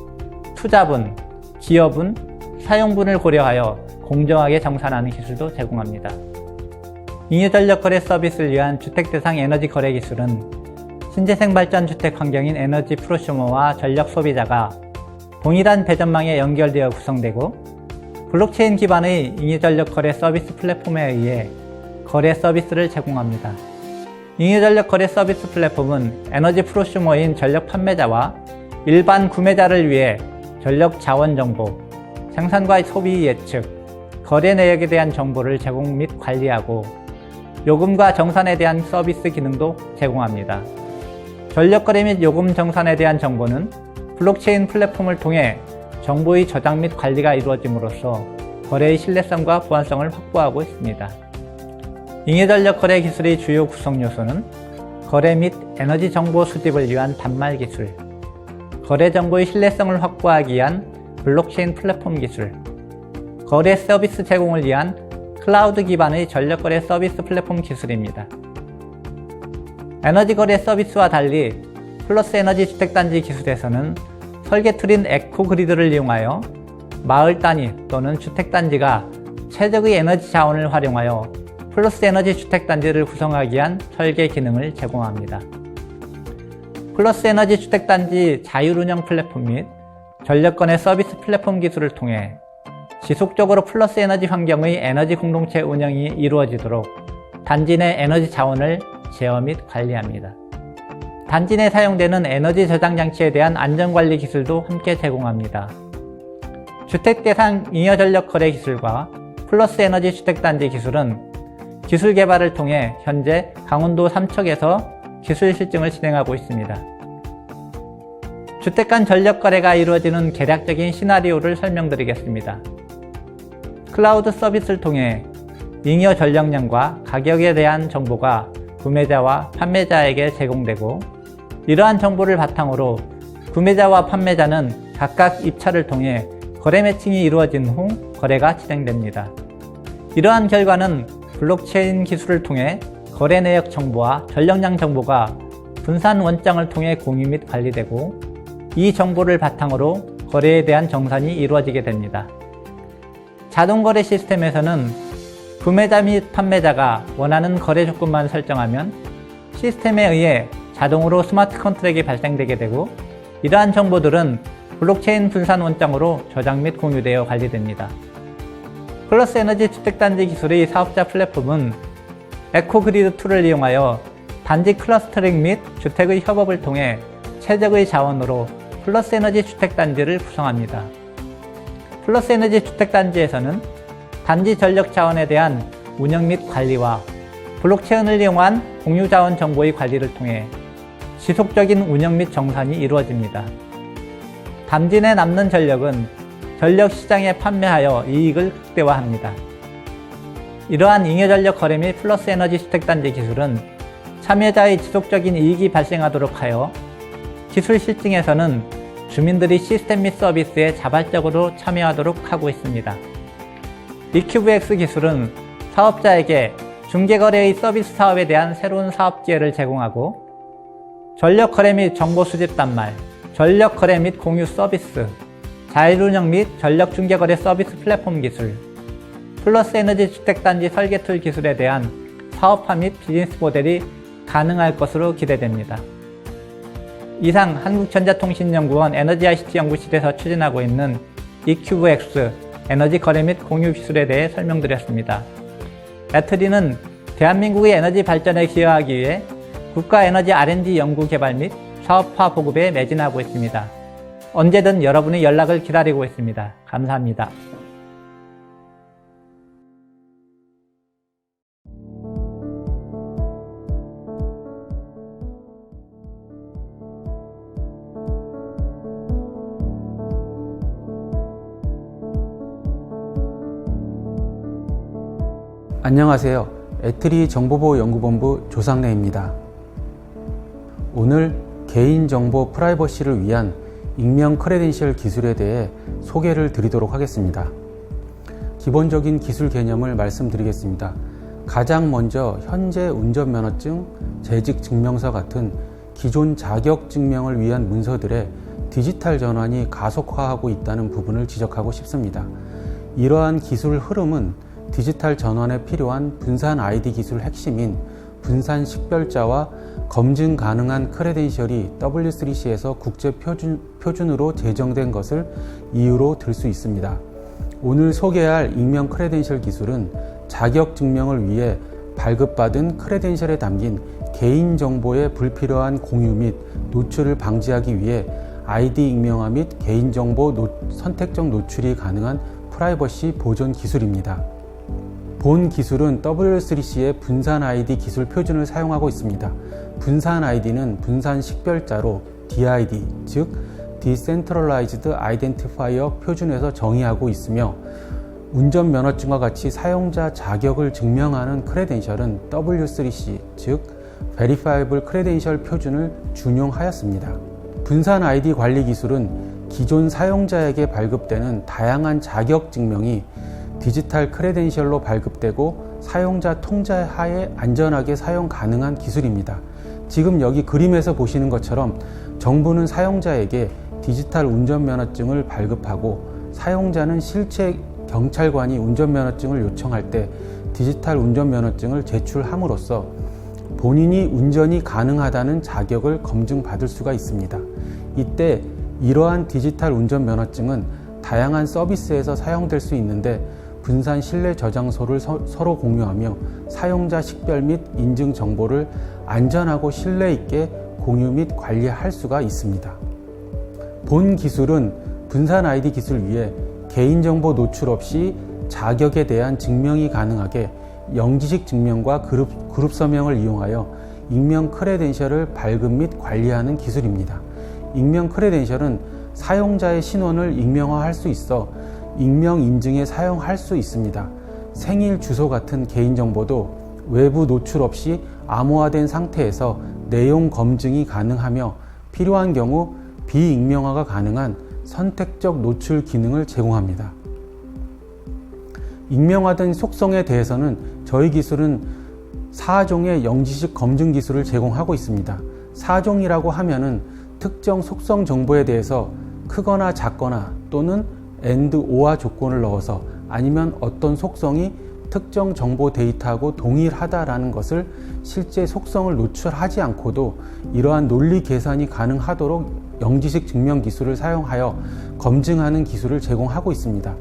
투자분, 기여분, 사용분을 고려하여 공정하게 정산하는 기술도 제공합니다. 잉여전력 거래 서비스를 위한 주택 대상 에너지 거래 기술은 신재생 발전 주택 환경인 에너지 프로슈머와 전력 소비자가 동일한 배전망에 연결되어 구성되고, 블록체인 기반의 잉여전력 거래 서비스 플랫폼에 의해 거래 서비스를 제공합니다. 잉여전력 거래 서비스 플랫폼은 에너지 프로슈머인 전력 판매자와 일반 구매자를 위해 전력 자원 정보, 생산과 소비 예측, 거래 내역에 대한 정보를 제공 및 관리하고 요금과 정산에 대한 서비스 기능도 제공합니다. 전력 거래 및 요금 정산에 대한 정보는 블록체인 플랫폼을 통해 정보의 저장 및 관리가 이루어짐으로써 거래의 신뢰성과 보안성을 확보하고 있습니다. 잉여전력 거래 기술의 주요 구성 요소는 거래 및 에너지 정보 수집을 위한 단말 기술, 거래 정보의 신뢰성을 확보하기 위한 블록체인 플랫폼 기술, 거래 서비스 제공을 위한 클라우드 기반의 전력 거래 서비스 플랫폼 기술입니다. 에너지 거래 서비스와 달리 플러스 에너지 주택단지 기술에서는 설계 툴인 에코그리드를 이용하여 마을 단위 또는 주택단지가 최적의 에너지 자원을 활용하여 플러스 에너지 주택단지를 구성하기 위한 설계 기능을 제공합니다. 플러스 에너지 주택단지 자율운영 플랫폼 및 전력거래 서비스 플랫폼 기술을 통해 지속적으로 플러스 에너지 환경의 에너지 공동체 운영이 이루어지도록 단지 내 에너지 자원을 제어 및 관리합니다. 단지 내 사용되는 에너지 저장 장치에 대한 안전관리 기술도 함께 제공합니다. 주택 대상 잉여전력 거래 기술과 플러스 에너지 주택단지 기술은 기술 개발을 통해 현재 강원도 삼척에서 기술 실증을 진행하고 있습니다. 주택 간 전력 거래가 이루어지는 개략적인 시나리오를 설명드리겠습니다. 클라우드 서비스를 통해 잉여 전력량과 가격에 대한 정보가 구매자와 판매자에게 제공되고, 이러한 정보를 바탕으로 구매자와 판매자는 각각 입찰을 통해 거래 매칭이 이루어진 후 거래가 진행됩니다. 이러한 결과는 블록체인 기술을 통해 거래 내역 정보와 전력량 정보가 분산 원장을 통해 공유 및 관리되고, 이 정보를 바탕으로 거래에 대한 정산이 이루어지게 됩니다. 자동거래 시스템에서는 구매자 및 판매자가 원하는 거래 조건만 설정하면 시스템에 의해 자동으로 스마트 컨트랙이 발생되게 되고, 이러한 정보들은 블록체인 분산 원장으로 저장 및 공유되어 관리됩니다. 플러스 에너지 주택단지 기술의 사업자 플랫폼은 에코그리드 툴을 이용하여 단지 클러스터링 및 주택의 협업을 통해 최적의 자원으로 플러스 에너지 주택단지를 구성합니다. 플러스 에너지 주택단지에서는 단지 전력 자원에 대한 운영 및 관리와 블록체인을 이용한 공유 자원 정보의 관리를 통해 지속적인 운영 및 정산이 이루어집니다. 단지 내 남는 전력은 전력 시장에 판매하여 이익을 극대화합니다. 이러한 잉여전력 거래 및 플러스 에너지 주택단지 기술은 참여자의 지속적인 이익이 발생하도록 하여 기술 실증에서는 주민들이 시스템 및 서비스에 자발적으로 참여하도록 하고 있습니다. EQVX 기술은 사업자에게 중개거래의 서비스 사업에 대한 새로운 사업 기회를 제공하고, 전력 거래 및 정보 수집 단말, 전력 거래 및 공유 서비스, 자율운영 및 전력 중개거래 서비스 플랫폼 기술, 플러스 에너지 주택단지 설계 툴 기술에 대한 사업화 및 비즈니스 모델이 가능할 것으로 기대됩니다. 이상 한국전자통신연구원 에너지 ICT 연구실에서 추진하고 있는 eCubeX 에너지 거래 및 공유 기술에 대해 설명드렸습니다. 애트리는 대한민국의 에너지 발전에 기여하기 위해 국가 에너지 R&D 연구 개발 및 사업화 보급에 매진하고 있습니다. 언제든 여러분의 연락을 기다리고 있습니다. 감사합니다.
안녕하세요. 애트리 정보보호연구본부 조상래입니다. 오늘 개인정보 프라이버시를 위한 익명 크레덴셜 기술에 대해 소개를 드리도록 하겠습니다. 기본적인 기술 개념을 말씀드리겠습니다. 가장 먼저 현재 운전면허증, 재직증명서 같은 기존 자격증명을 위한 문서들의 디지털 전환이 가속화하고 있다는 부분을 지적하고 싶습니다. 이러한 기술 흐름은 디지털 전환에 필요한 분산 ID 기술 핵심인 분산 식별자와 검증 가능한 크레덴셜이 W3C에서 국제 표준으로 제정된 것을 이유로 들 수 있습니다. 오늘 소개할 익명 크레덴셜 기술은 자격 증명을 위해 발급받은 크레덴셜에 담긴 개인정보의 불필요한 공유 및 노출을 방지하기 위해 ID 익명화 및 개인정보 선택적 노출이 가능한 프라이버시 보존 기술입니다. 본 기술은 W3C의 분산 ID 기술 표준을 사용하고 있습니다. 분산 ID는 분산 식별자로 DID, 즉 Decentralized Identifier 표준에서 정의하고 있으며 운전면허증과 같이 사용자 자격을 증명하는 크레덴셜은 W3C, 즉 Verifiable Credential 표준을 준용하였습니다. 분산 ID 관리 기술은 기존 사용자에게 발급되는 다양한 자격 증명이 디지털 크레덴셜로 발급되고 사용자 통제 하에 안전하게 사용 가능한 기술입니다. 지금 여기 그림에서 보시는 것처럼 정부는 사용자에게 디지털 운전면허증을 발급하고 사용자는 실제 경찰관이 운전면허증을 요청할 때 디지털 운전면허증을 제출함으로써 본인이 운전이 가능하다는 자격을 검증받을 수가 있습니다. 이때 이러한 디지털 운전면허증은 다양한 서비스에서 사용될 수 있는데 분산 실내 저장소를 서로 공유하며 사용자 식별 및 인증 정보를 안전하고 신뢰 있게 공유 및 관리할 수가 있습니다. 본 기술은 분산 ID 기술 위에 개인정보 노출 없이 자격에 대한 증명이 가능하게 영지식 증명과 그룹 서명을 이용하여 익명 크레덴셜을 발급 및 관리하는 기술입니다. 익명 크레덴셜은 사용자의 신원을 익명화할 수 있어 익명 인증에 사용할 수 있습니다. 생일, 주소 같은 개인정보도 외부 노출 없이 암호화된 상태에서 내용 검증이 가능하며 필요한 경우 비익명화가 가능한 선택적 노출 기능을 제공합니다. 익명화된 속성에 대해서는 저희 기술은 4종의 영지식 검증 기술을 제공하고 있습니다. 4종이라고 하면은 특정 속성 정보에 대해서 크거나 작거나 또는 AND, OR 조건을 넣어서 아니면 어떤 속성이 특정 정보 데이터하고 동일하다라는 것을 실제 속성을 노출하지 않고도 이러한 논리 계산이 가능하도록 영지식 증명 기술을 사용하여 검증하는 기술을 제공하고 있습니다.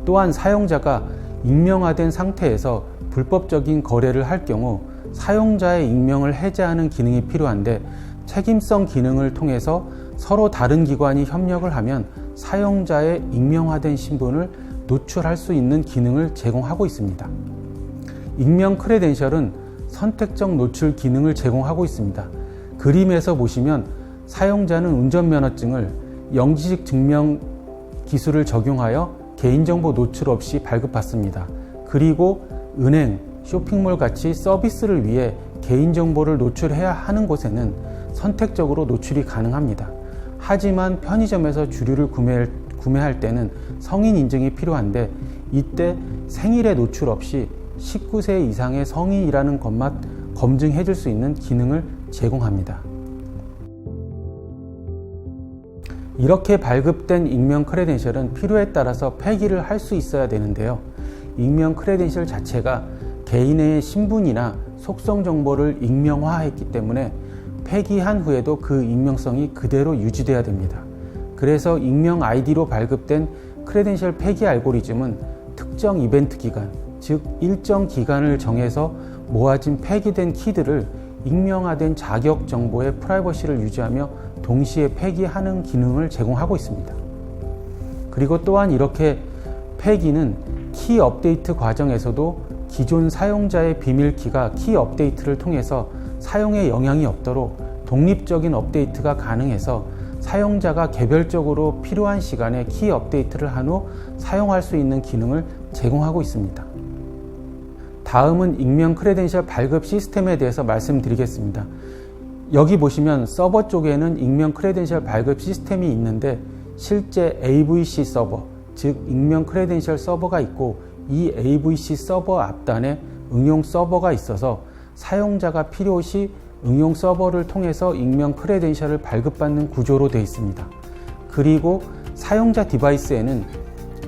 또한 사용자가 익명화된 상태에서 불법적인 거래를 할 경우 사용자의 익명을 해제하는 기능이 필요한데 책임성 기능을 통해서 서로 다른 기관이 협력을 하면 사용자의 익명화된 신분을 노출할 수 있는 기능을 제공하고 있습니다. 익명 크레덴셜은 선택적 노출 기능을 제공하고 있습니다. 그림에서 보시면 사용자는 운전면허증을 영지식 증명 기술을 적용하여 개인정보 노출 없이 발급받습니다. 그리고 은행, 쇼핑몰 같이 서비스를 위해 개인정보를 노출해야 하는 곳에는 선택적으로 노출이 가능합니다. 하지만 편의점에서 주류를 구매할 때는 성인 인증이 필요한데 이때 생일에 노출 없이 19세 이상의 성인이라는 것만 검증해 줄 수 있는 기능을 제공합니다. 이렇게 발급된 익명 크레덴셜은 필요에 따라서 폐기를 할 수 있어야 되는데요. 익명 크레덴셜 자체가 개인의 신분이나 속성 정보를 익명화했기 때문에 폐기한 후에도 그 익명성이 그대로 유지돼야 됩니다. 그래서 익명 아이디로 발급된 크레덴셜 폐기 알고리즘은 특정 이벤트 기간, 즉 일정 기간을 정해서 모아진 폐기된 키들을 익명화된 자격 정보의 프라이버시를 유지하며 동시에 폐기하는 기능을 제공하고 있습니다. 그리고 또한 이렇게 폐기는 키 업데이트 과정에서도 기존 사용자의 비밀키가 키 업데이트를 통해서 사용에 영향이 없도록 독립적인 업데이트가 가능해서 사용자가 개별적으로 필요한 시간에 키 업데이트를 한 후 사용할 수 있는 기능을 제공하고 있습니다. 다음은 익명 크레덴셜 발급 시스템에 대해서 말씀드리겠습니다. 여기 보시면 서버 쪽에는 익명 크레덴셜 발급 시스템이 있는데 실제 AVC 서버, 즉 익명 크레덴셜 서버가 있고 이 AVC 서버 앞단에 응용 서버가 있어서 사용자가 필요시 응용 서버를 통해서 익명 크레덴셜을 발급받는 구조로 되어 있습니다. 그리고 사용자 디바이스에는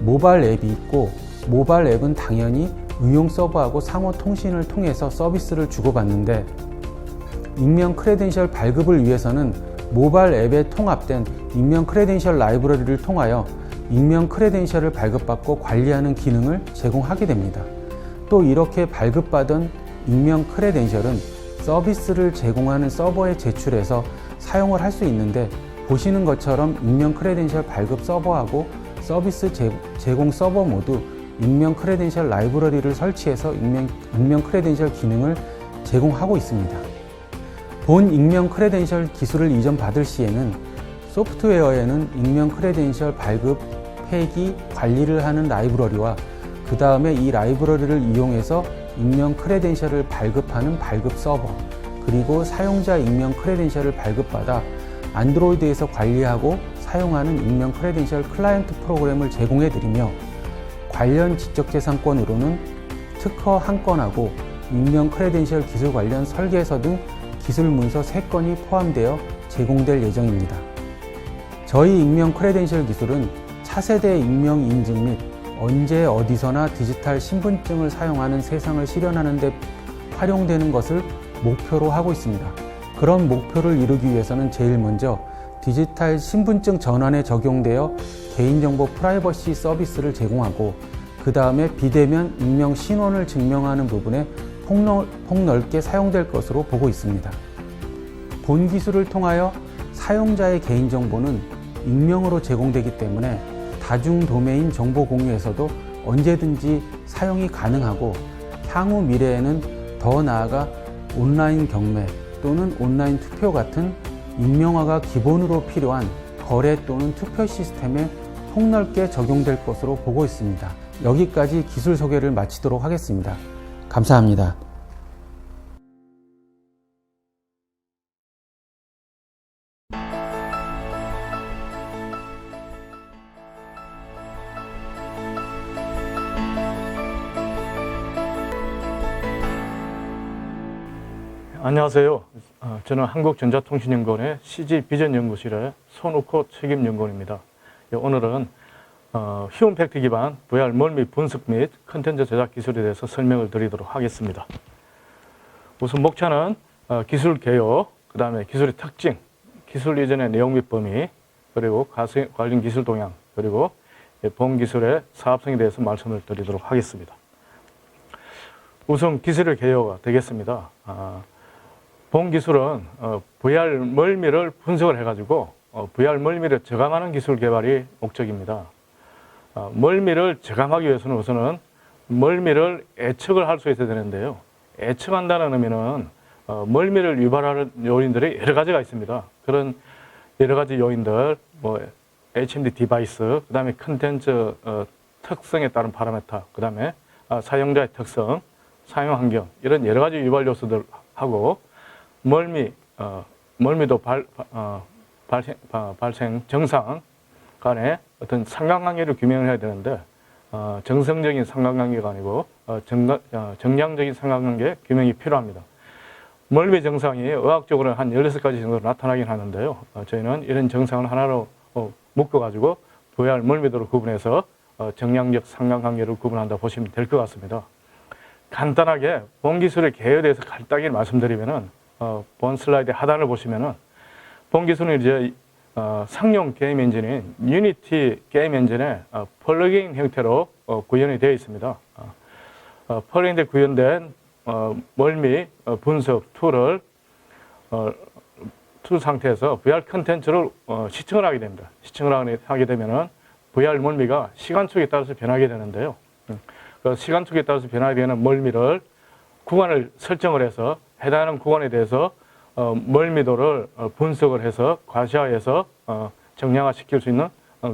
모바일 앱이 있고 모바일 앱은 당연히 응용 서버하고 상호 통신을 통해서 서비스를 주고받는데 익명 크레덴셜 발급을 위해서는 모바일 앱에 통합된 익명 크레덴셜 라이브러리를 통하여 익명 크레덴셜을 발급받고 관리하는 기능을 제공하게 됩니다. 또 이렇게 발급받은 익명 크레덴셜은 서비스를 제공하는 서버에 제출해서 사용을 할 수 있는데 보시는 것처럼 익명 크레덴셜 발급 서버하고 서비스 제공 서버 모두 익명 크레덴셜 라이브러리를 설치해서 익명 크레덴셜 기능을 제공하고 있습니다. 본 익명 크레덴셜 기술을 이전받을 시에는 소프트웨어에는 익명 크레덴셜 발급, 폐기, 관리를 하는 라이브러리와 그 다음에 이 라이브러리를 이용해서 익명 크레덴셜을 발급하는 발급 서버, 그리고 사용자 익명 크레덴셜을 발급받아 안드로이드에서 관리하고 사용하는 익명 크레덴셜 클라이언트 프로그램을 제공해드리며 관련 지적재산권으로는 특허 1건하고 익명 크레덴셜 기술 관련 설계서 등 기술 문서 3건이 포함되어 제공될 예정입니다. 저희 익명 크레덴셜 기술은 차세대 익명 인증 및 언제 어디서나 디지털 신분증을 사용하는 세상을 실현하는 데 활용되는 것을 목표로 하고 있습니다. 그런 목표를 이루기 위해서는 제일 먼저 디지털 신분증 전환에 적용되어 개인정보 프라이버시 서비스를 제공하고 그 다음에 비대면 익명 신원을 증명하는 부분에 폭넓게 사용될 것으로 보고 있습니다. 본 기술을 통하여 사용자의 개인정보는 익명으로 제공되기 때문에 다중 도메인 정보 공유에서도 언제든지 사용이 가능하고 향후 미래에는 더 나아가 온라인 경매 또는 온라인 투표 같은 익명화가 기본으로 필요한 거래 또는 투표 시스템에 폭넓게 적용될 것으로 보고 있습니다. 여기까지 기술 소개를 마치도록 하겠습니다. 감사합니다.
안녕하세요. 저는 한국전자통신연구원의 CG비전연구실의 손욱호 책임연구원입니다. 오늘은 휴먼팩트 기반 VR 멀미 분석 및 컨텐츠 제작 기술에 대해서 설명을 드리도록 하겠습니다. 우선 목차는 기술 개요, 그 다음에 기술의 특징, 기술 이전의 내용 및 범위, 그리고 관련 기술 동향, 그리고 본 기술의 사업성에 대해서 말씀을 드리도록 하겠습니다. 우선 기술의 개요가 되겠습니다. 본 기술은 VR 멀미를 분석을 해가지고 VR 멀미를 저감하는 기술 개발이 목적입니다. 멀미를 저감하기 위해서는 우선은 멀미를 예측을 할 수 있어야 되는데요. 예측한다는 의미는 멀미를 유발하는 요인들이 여러 가지가 있습니다. 그런 여러 가지 요인들, HMD 디바이스, 그 다음에 컨텐츠 특성에 따른 파라미터, 그 다음에 사용자의 특성, 사용 환경, 이런 여러 가지 유발 요소들하고 멀미도 발생 정상 간의 어떤 상관관계를 규명을 해야 되는데 정성적인 상관관계가 아니고 정량적인 상관관계 규명이 필요합니다. 멀미 정상이 의학적으로는 한 16가지 정도 나타나긴 하는데요. 저희는 이런 정상을 하나로 묶어가지고 VR 멀미도로 구분해서 정량적 상관관계를 구분한다 보시면 될 것 같습니다. 간단하게 본 기술의 개요에 대해서 간단하게 말씀드리면은 본 슬라이드 하단을 보시면은 본 기술은 이제 상용 게임 엔진인 유니티 게임 엔진의 플러그인 형태로 구현이 되어 있습니다. 플러그인에 구현된 멀미 분석 툴을 툴 상태에서 VR 컨텐츠를 시청을 하게 됩니다. 시청을 하게 되면은 VR 멀미가 시간축에 따라서 변하게 되는데요. 그 시간축에 따라서 변하게 되는 멀미를 구간을 설정을 해서 해당하는 구간에 대해서 멀미도를 분석을 해서 과시화해서 정량화 시킬 수 있는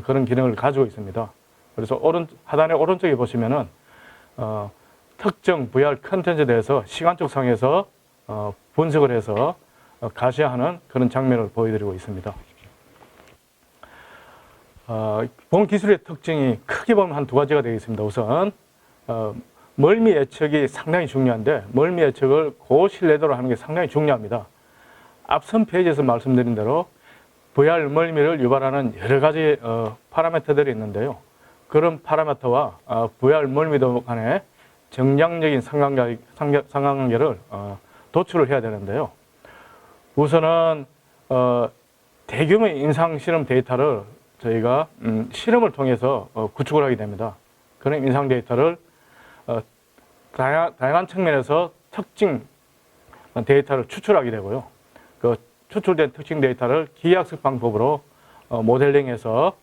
그런 기능을 가지고 있습니다. 그래서 하단의 오른쪽에 보시면은 특정 VR 컨텐츠에 대해서 시간적 상에서 분석을 해서 가시화하는 그런 장면을 보여드리고 있습니다. 본 기술의 특징이 크게 보면 한 두 가지가 되겠습니다. 우선 멀미 예측이 상당히 중요한데 멀미 예측을 고신뢰도로 하는 게 상당히 중요합니다. 앞선 페이지에서 말씀드린 대로 VR 멀미를 유발하는 여러 가지 파라미터들이 있는데요. 그런 파라미터와 VR 멀미도 간의 정량적인 상관관계를 도출을 해야 되는데요. 우선은 대규모 임상 실험 데이터를 저희가 실험을 통해서 구축을 하게 됩니다. 그런 임상 데이터를 다양한 측면에서 특징 데이터를 추출하게 되고요. 그 추출된 특징 데이터를 기하학습 방법으로 모델링해서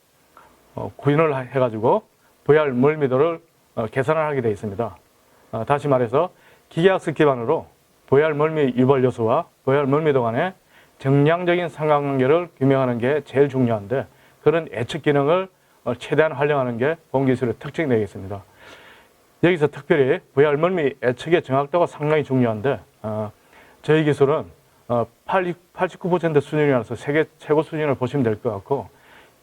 구현을 해가지고 VR 멀미도를 계산을 하게 되어 있습니다. 다시 말해서 기하학습 기반으로 VR 멀미 유발 요소와 VR 멀미도 간의 정량적인 상관관계를 규명하는 게 제일 중요한데 그런 예측 기능을 최대한 활용하는 게 본 기술의 특징이 되겠습니다. 여기서 특별히 VR 멀미 예측의 정확도가 상당히 중요한데 저희 기술은 89% 수준이라서 세계 최고 수준을 보시면 될 것 같고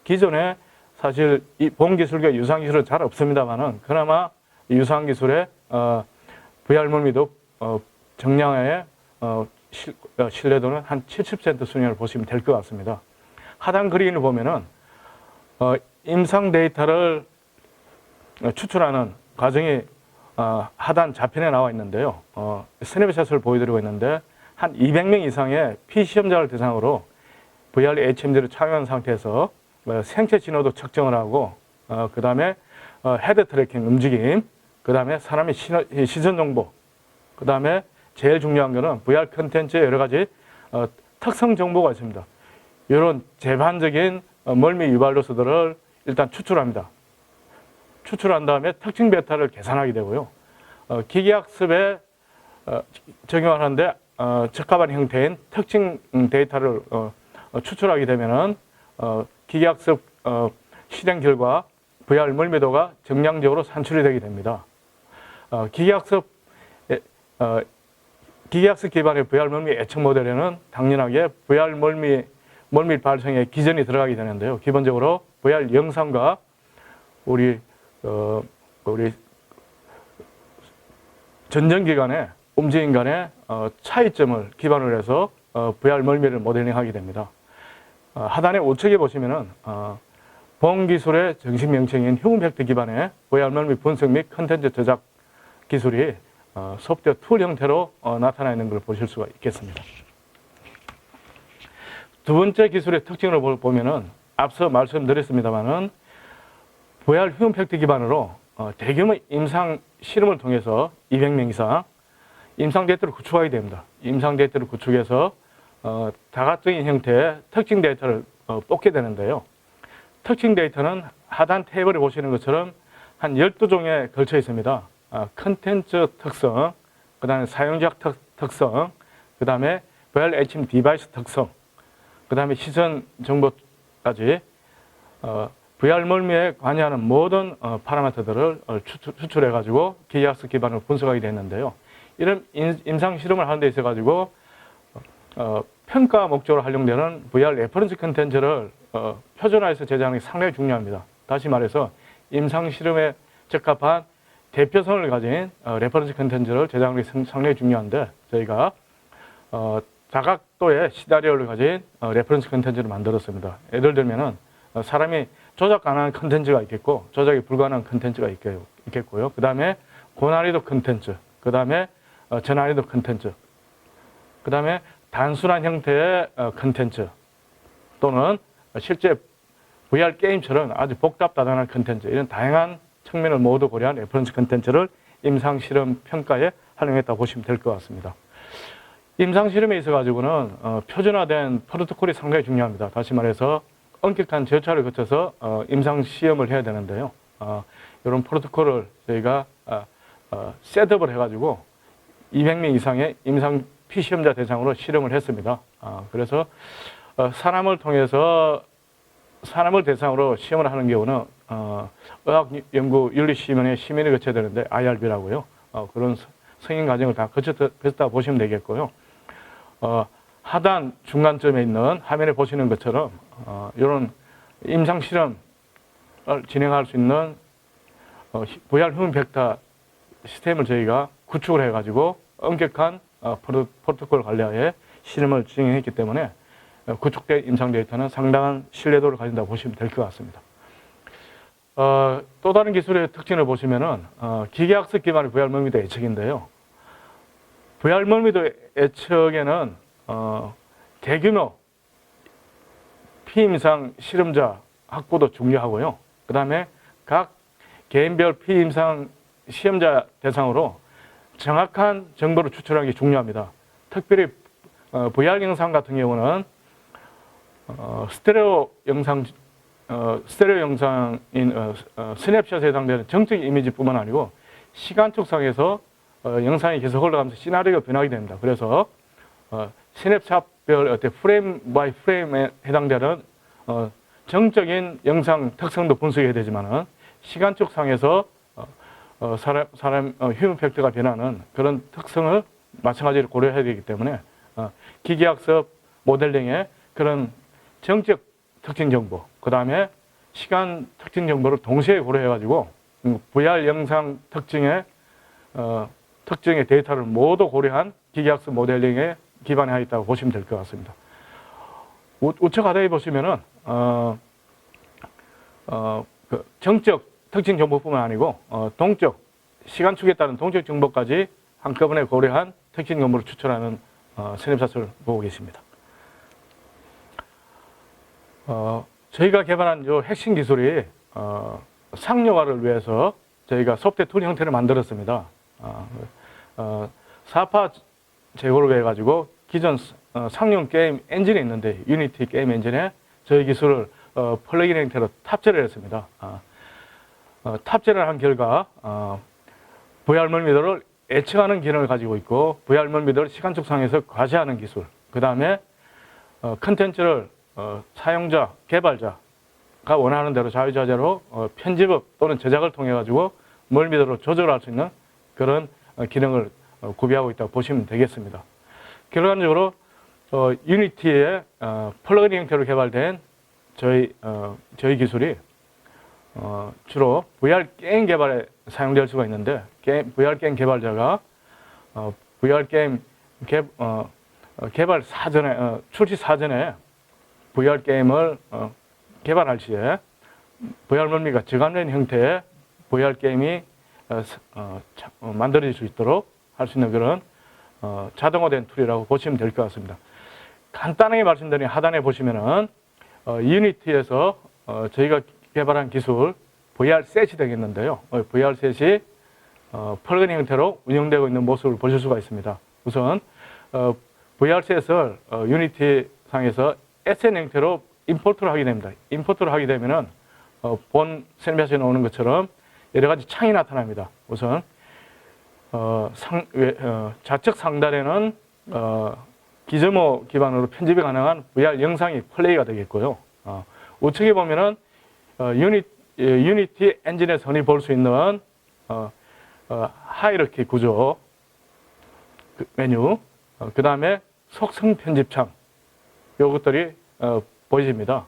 기존에 사실 이 본 기술과 유사한 기술은 잘 없습니다만은 그나마 유사한 기술의 VR 멀미도 정량의 신뢰도는 한 70% 수준을 보시면 될 것 같습니다. 하단 그림을 보면은 임상 데이터를 추출하는 과정이 하단 좌편에 나와 있는데요. 스냅샷을 보여드리고 있는데 한 200명 이상의 피시험자를 대상으로 VR HMD를 착용한 상태에서 생체 진호도 측정을 하고 그 다음에 헤드 트래킹 움직임, 그 다음에 사람의 시선 정보, 그 다음에 제일 중요한 거는 VR 컨텐츠의 여러 가지 특성 정보가 있습니다. 이런 제반적인 멀미 유발 요소들을 일단 추출합니다. 추출한 다음에 특징 베타를 계산하게 되고요. 기계학습에 적용하는데 적합한 형태인 특징 데이터를 추출하게 되면은 기계학습 실행 결과 VR 멀미도가 정량적으로 산출이 되게 됩니다. 기계학습 기반의 VR 멀미 예측 모델에는 당연하게 VR 멀미 발생의 기전이 들어가게 되는데요. 기본적으로 VR 영상과 우리 전전기간의 움직임 간의 차이점을 기반으로 해서 VR 멀미를 모델링하게 됩니다. 하단의 우측에 보시면은 본 기술의 정식 명칭인 휴먼 팩트 기반의 VR 멀미 분석 및 컨텐츠 제작 기술이 소프트웨어 툴 형태로 나타나 있는 걸 보실 수가 있겠습니다. 두 번째 기술의 특징을 보면은 앞서 말씀드렸습니다만은 VR 휴먼 팩트 기반으로 대규모 임상 실험을 통해서 200명 이상 임상 데이터를 구축하게 됩니다. 임상 데이터를 구축해서 다각적인 형태의 특징 데이터를 뽑게 되는데요. 특징 데이터는 하단 테이블에 보시는 것처럼 한 12종에 걸쳐 있습니다. 컨텐츠 특성, 그 다음에 사용자 특성, 그 다음에 VR HM 디바이스 특성, 그 다음에 시선 정보까지 VR 멀미에 관여하는 모든 파라미터들을 추출해가지고 기계학습 기반으로 분석하게 됐는데요. 이런 임상 실험을 하는 데 있어가지고 평가 목적으로 활용되는 VR 레퍼런스 컨텐츠를 표준화해서 제작하는 게 상당히 중요합니다. 다시 말해서 임상 실험에 적합한 대표성을 가진 레퍼런스 컨텐츠를 제작하는 게 상당히 중요한데 저희가 다각도의 시나리오를 가진 레퍼런스 컨텐츠를 만들었습니다. 예를 들면은 사람이 조작 가능한 컨텐츠가 있겠고 조작이 불가능한 컨텐츠가 있겠고요. 그 다음에 고난이도 컨텐츠, 그 다음에 저난이도 컨텐츠, 그 다음에 단순한 형태의 컨텐츠 또는 실제 VR 게임처럼 아주 복잡다단한 컨텐츠, 이런 다양한 측면을 모두 고려한 레퍼런스 컨텐츠를 임상실험 평가에 활용했다고 보시면 될 것 같습니다. 임상실험에 있어가지고는 표준화된 프로토콜이 상당히 중요합니다. 다시 말해서 엄격한 절차를 거쳐서 임상시험을 해야 되는데요. 이런 프로토콜을 저희가 셋업을 해가지고 200명 이상의 임상 피시험자 대상으로 실험을 했습니다. 그래서 사람을 대상으로 시험을 하는 경우는 의학연구윤리시민회 심의를 거쳐야 되는데 IRB라고요. 그런 승인 과정을 다 거쳤다 보시면 되겠고요. 하단 중간점에 있는 화면에 보시는 것처럼 이런 임상 실험을 진행할 수 있는 VR 휴먼 벡터 시스템을 저희가 구축을 해가지고 엄격한 프로토콜 관리하에 실험을 진행했기 때문에 구축된 임상 데이터는 상당한 신뢰도를 가진다고 보시면 될 것 같습니다. 또 다른 기술의 특징을 보시면은 기계학습 기반의 VR 멀미도 예측인데요. VR 멀미도 예측에는 대규모 피임상 실험자 확보도 중요하고요. 그 다음에 각 개인별 피임상 시험자 대상으로 정확한 정보를 추출하는 게 중요합니다. 특별히 VR 영상 같은 경우는 스테레오 영상인 스냅샷에 해당되는 정적 이미지뿐만 아니고 시간축상에서 영상이 계속 흘러가면서 시나리오가 변하게 됩니다. 그래서 스냅샷별 어떤 프레임 바이 프레임에 해당되는 정적인 영상 특성도 분석해야 되지만은 시간축상에서 사람 휴먼 팩터가 변하는 그런 특성을 마찬가지로 고려해야 되기 때문에 기계학습 모델링의 그런 정적 특징 정보, 그 다음에 시간 특징 정보를 동시에 고려해가지고 VR 영상 특징의 데이터를 모두 고려한 기계학습 모델링에 기반하여 있다고 보시면 될 것 같습니다. 우측 하단에 보시면은 그 정적 특징 정보뿐만 아니고 동적 시간축에 따른 동적 정보까지 한꺼번에 고려한 특징 정보를 추출하는 스냅샷을 보고 계십니다. 저희가 개발한 요 핵심 기술이 상용화를 위해서 저희가 소프트웨어 툴 형태를 만들었습니다. 4파 제고를 해가지고 기존 상용 게임 엔진이 있는데 유니티 게임 엔진에 저희 기술을 플러그인 형태로 탑재를 했습니다. 탑재를 한 결과 VR 멀미도를 예측하는 기능을 가지고 있고 VR 멀미도를 시간축상에서 과시하는 기술, 그 다음에 컨텐츠를 사용자, 개발자가 원하는 대로 자유자재로 편집업 또는 제작을 통해 가지고 멀미도를 조절할 수 있는 그런 기능을 구비하고 있다고 보시면 되겠습니다. 결과적으로 유니티의 플러그인 형태로 개발된 저희 기술이 주로 VR 게임 개발에 사용될 수가 있는데 VR 게임 개발자가 VR 게임 개발 사전에 출시 사전에 VR 게임을 개발할 시에 VR 멀미가 저감된 형태의 VR 게임이 만들어질 수 있도록 할 수 있는 그런 자동화된 툴이라고 보시면 될 것 같습니다. 간단하게 말씀드린 하단에 보시면은 유니티에서 저희가 개발한 기술 VR셋이 되겠는데요. VR셋이 플러그인 형태로 운영되고 있는 모습을 보실 수가 있습니다. 우선 VR셋을 유니티 상에서 SN 형태로 임포트를 하게 됩니다. 임포트를 하게 되면은 본 스냅샷에 나오는 것처럼 여러 가지 창이 나타납니다. 우선 좌측 상단에는 기저모 기반으로 편집이 가능한 VR 영상이 플레이가 되겠고요. 우측에 보면은 유니티 엔진에서 흔히 볼 수 있는 하이러키 구조 메뉴, 그 다음에 속성 편집창, 요것들이 보이십니다.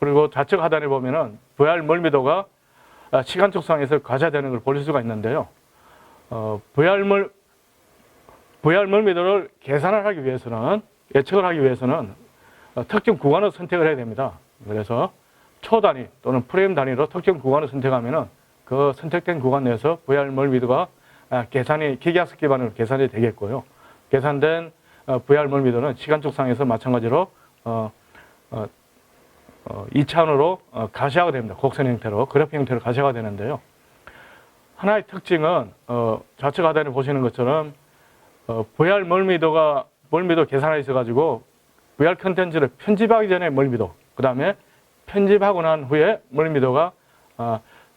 그리고 좌측 하단에 보면은 VR 멀미도가 시간 축상에서 과시되는 걸 볼 수가 있는데요. VR 멀미도를 계산을 하기 위해서는, 예측을 하기 위해서는 특정 구간을 선택을 해야 됩니다. 그래서 초 단위 또는 프레임 단위로 특정 구간을 선택하면은 그 선택된 구간 내에서 VR 멀미도가 기계학습 기반으로 계산이 되겠고요. 계산된 VR 멀미도는 시간적 상에서 마찬가지로 2차원으로 가시화가 됩니다. 곡선 형태로, 그래프 형태로 가시화가 되는데요. 하나의 특징은 좌측 하단에 보시는 것처럼 VR 멀미도 계산하여 있어가지고 VR 컨텐츠를 편집하기 전에 멀미도, 그 다음에 편집하고 난 후에 멀미도가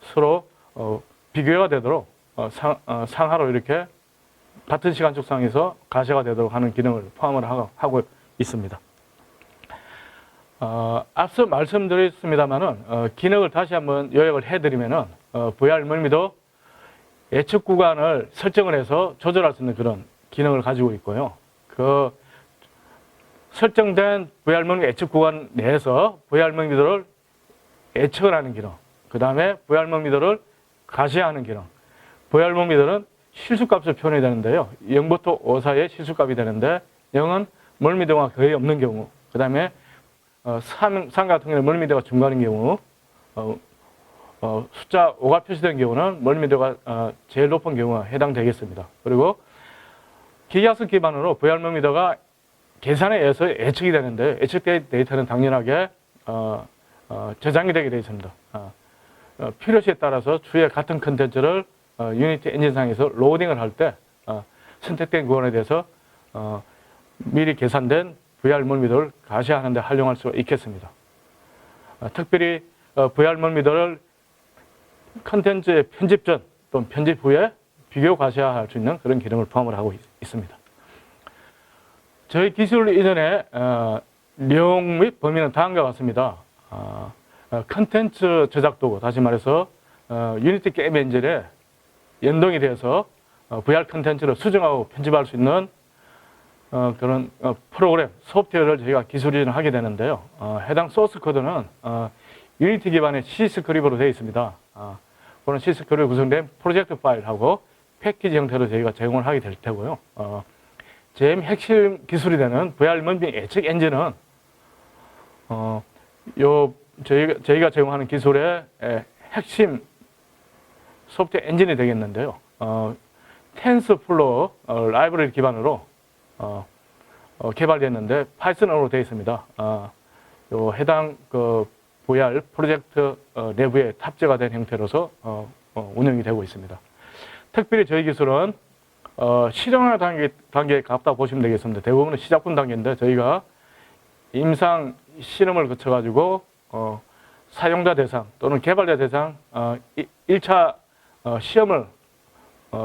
서로 비교가 되도록 상하로 이렇게 같은 시간적 상에서 가시화가 되도록 하는 기능을 포함을 하고 있습니다. 앞서 말씀드렸습니다만은 기능을 다시 한번 요약을 해드리면은 VR 멀미도 예측 구간을 설정을 해서 조절할 수 있는 그런 기능을 가지고 있고요. 그 설정된 VR 멀미 예측 구간 내에서 VR 멀미도를 예측을 하는 기능, 그 다음에 VR 멀미도를 가시화하는 기능. VR 멀미도는 실수값을 표현해야 되는데요. 0부터 5 사이에 실수값이 되는데 0은 멀미도가 거의 없는 경우, 그 다음에 3 같은 경우는 멀미도가 중간인 경우, 숫자 5가 표시된 경우는 멀미도가 제일 높은 경우가 해당되겠습니다. 그리고 기계학습 기반으로 VR 멀미도가 계산에 의해서 예측이 되는데, 예측된 데이터는 당연하게 저장이 되게 되어 있습니다. 필요시에 따라서 주에 같은 컨텐츠를 유니티 엔진상에서 로딩을 할 때 선택된 구간에 대해서 미리 계산된 VR 멀미도를 가시화하는 데 활용할 수 있겠습니다. 특별히 VR 멀미도를 컨텐츠의 편집 전 또는 편집 후에 비교 가시화할 수 있는 그런 기능을 포함을 하고 있습니다. 저희 기술 이전에 내용 및 범위는 다음과 같습니다. 컨텐츠 제작 도구, 다시 말해서 유니티 게임 엔진에 연동이 되어서 VR 컨텐츠를 수정하고 편집할 수 있는 그런 프로그램, 소프트웨어를 저희가 기술 이전을 하게 되는데요. 해당 소스 코드는 유니티 기반의 C 스크립트로 되어 있습니다. 그런 C 스크립트로 구성된 프로젝트 파일하고 패키지 형태로 저희가 제공을 하게 될 테고요. 제일 핵심 기술이 되는 VR 멀미 예측 엔진은 저희가 제공하는 기술의 핵심 소프트웨어 엔진이 되겠는데요. 텐스플로어 라이브러리 기반으로 개발됐는데 파이썬으로 되어 있습니다. 해당 VR 프로젝트 내부에 탑재가 된 형태로서 운영이 되고 있습니다. 특별히 저희 기술은 실용화 단계에 가깝다고 보시면 되겠습니다. 대부분은 시작분 단계인데 저희가 임상 실험을 거쳐가지고 사용자 대상 또는 개발자 대상 1차 시험을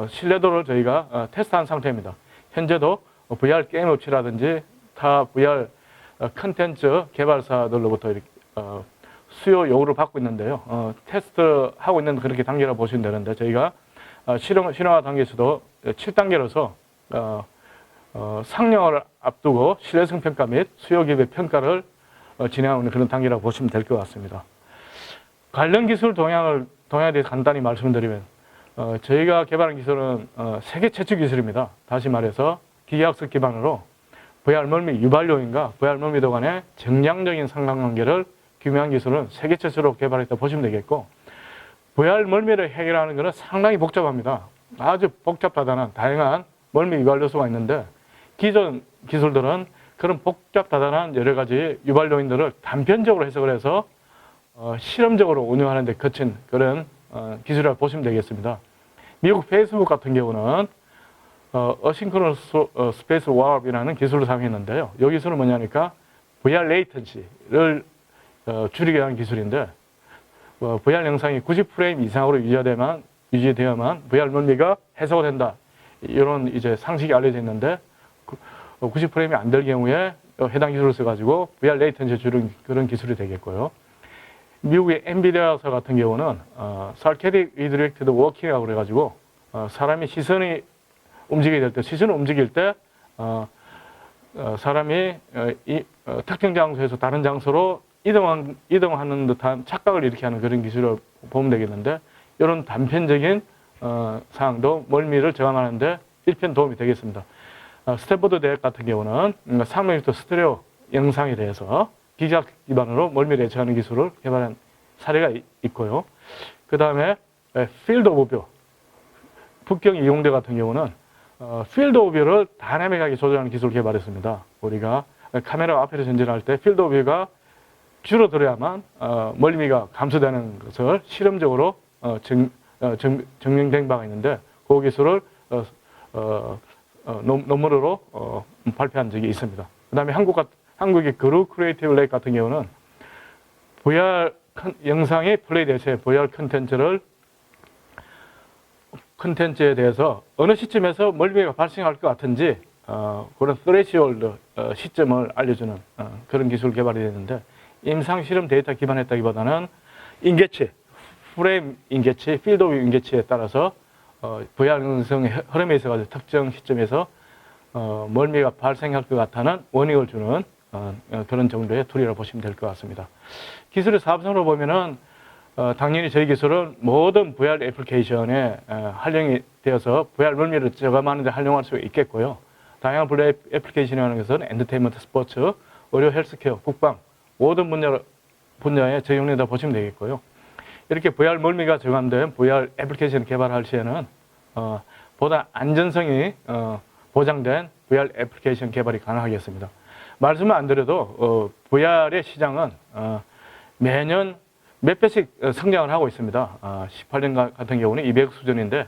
신뢰도를 저희가 테스트한 상태입니다. 현재도 VR 게임 업체라든지 타 VR 컨텐츠 개발사들로부터 이렇게 수요 요구를 받고 있는데요. 테스트하고 있는 그렇게 단계라고 보시면 되는데 저희가 실용화 단계에서도 7단계로서 상용화를 앞두고 신뢰성 평가 및 수요 기업의 평가를 진행하고 있는 그런 단계라고 보시면 될 것 같습니다. 관련 기술 동향에 대해서 간단히 말씀드리면 저희가 개발한 기술은 세계 최초 기술입니다. 다시 말해서 기계학습 기반으로 VR 멀미 유발요인과 VR 멀미도 간의 정량적인 상관관계를 규명한 기술은 세계 최초로 개발했다 보시면 되겠고, VR 멀미를 해결하는 것은 상당히 복잡합니다. 아주 복잡다단한 다양한 멀미 유발 요소가 있는데 기존 기술들은 그런 복잡다단한 여러 가지 유발 요인들을 단편적으로 해석을 해서 실험적으로 운영하는 데 거친 그런 기술이라고 보시면 되겠습니다. 미국 페이스북 같은 경우는 어싱크로너스 스페이스 와업이라는 기술을 사용했는데요. 이 기술은 뭐냐니까 VR 레이턴시를 줄이게 하는 기술인데 VR 영상이 90프레임 이상으로 유지되어야만 VR 멀미가 해소가 된다. 이런 이제 상식이 알려져 있는데 90프레임이 안 될 경우에 해당 기술을 써가지고 VR 레이턴시 줄인 그런 기술이 되겠고요. 미국의 엔비디아사 같은 경우는 사케딕 리디렉티드 워킹이라고 그래가지고 사람이 시선이 움직이게 될 때, 시선을 움직일 때 사람이 특정 장소에서 다른 장소로 이동하는 듯한 착각을 일으키게 하는 그런 기술을 보면 되겠는데, 이런 단편적인 사항도 멀미를 저감하는 데 일편 도움이 되겠습니다. 스탠포드 대학 같은 경우는 3mm 스테레오 영상에 대해서 기계학 기반으로 멀미를 예측하는 기술을 개발한 사례가 있고요. 그 다음에 필드 오브 뷰, 북경 이용대 같은 경우는 필드 오브 뷰를 다이내믹하게 조절하는 기술을 개발했습니다. 우리가 카메라 앞에서 전진할 때 필드 오브 뷰가 줄어들어야만 멀미가 감소되는 것을 실험적으로 증명된 바가 있는데 그 기술을 논문으로 발표한 적이 있습니다. 그 다음에 한국의 그루 크리에이티브 렉 같은 경우는 VR 영상의 플레이 대신에 VR 컨텐츠에 대해서 어느 시점에서 멀미가 발생할 것 같은지 그런 스레시홀드 시점을 알려주는 그런 기술 개발이 됐는데 임상 실험 데이터 기반했다기보다는 인계치, 프레임 인계치, 필드 오브 인계치에 따라서 VR 영상의 흐름에 있어가지고 특정 시점에서 멀미가 발생할 것 같다는 워닝을 주는 그런 정도의 툴이라고 보시면 될 것 같습니다. 기술의 사업성으로 보면은 당연히 저희 기술은 모든 VR 애플리케이션에 활용이 되어서 VR 멀미를 저감하는 데 활용할 수 있겠고요. 다양한 VR 애플리케이션이라는 것은 엔터테인먼트, 스포츠, 의료, 헬스케어, 국방 모든 분야에 적용된다 보시면 되겠고요. 이렇게 VR 멀미가 저감된 VR 애플리케이션을 개발할 시에는 보다 안전성이 보장된 VR 애플리케이션 개발이 가능하겠습니다. 말씀을 안 드려도 VR의 시장은 매년 몇 배씩 성장을 하고 있습니다. 18년 같은 경우는 200억 수준인데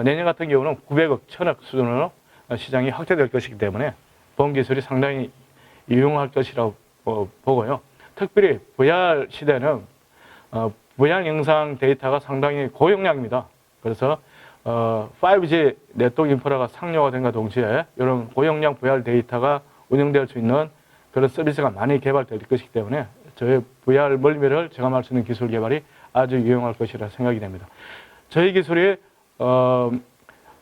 내년 같은 경우는 900억, 1000억 수준으로 시장이 확대될 것이기 때문에 보험 기술이 상당히 유용할 것이라고 보고요. 특별히 VR 시대는 VR 영상 데이터가 상당히 고용량입니다. 그래서 5G 네트워크 인프라가 상용화 된과 동시에 이런 고용량 VR 데이터가 운영될 수 있는 그런 서비스가 많이 개발될 것이기 때문에 저희 VR 멀미를 저감할 수 있는 기술 개발이 아주 유용할 것이라 생각이 됩니다. 저희 기술이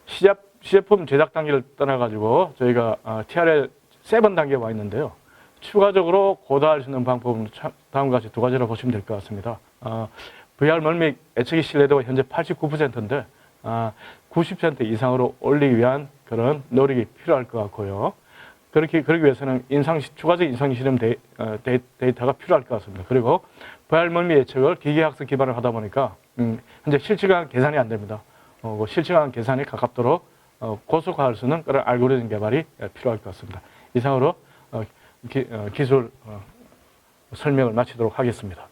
시제품 제작 단계를 떠나가지고 저희가 TRL 7단계에 와 있는데요. 추가적으로 고도화할 수 있는 방법은 다음과 같이 두 가지로 보시면 될 것 같습니다. VR 멀미 예측의 신뢰도가 현재 89%인데 90% 이상으로 올리기 위한 그런 노력이 필요할 것 같고요. 그러기 위해서는 추가적 인상 실험 데이터가 필요할 것 같습니다. 그리고 VR 멀미 예측을 기계학습 기반으로 하다 보니까 현재 실시간 계산이 안 됩니다. 실시간 계산에 가깝도록 고속화할 수 있는 그런 알고리즘 개발이 필요할 것 같습니다. 이상으로 기술 설명을 마치도록 하겠습니다.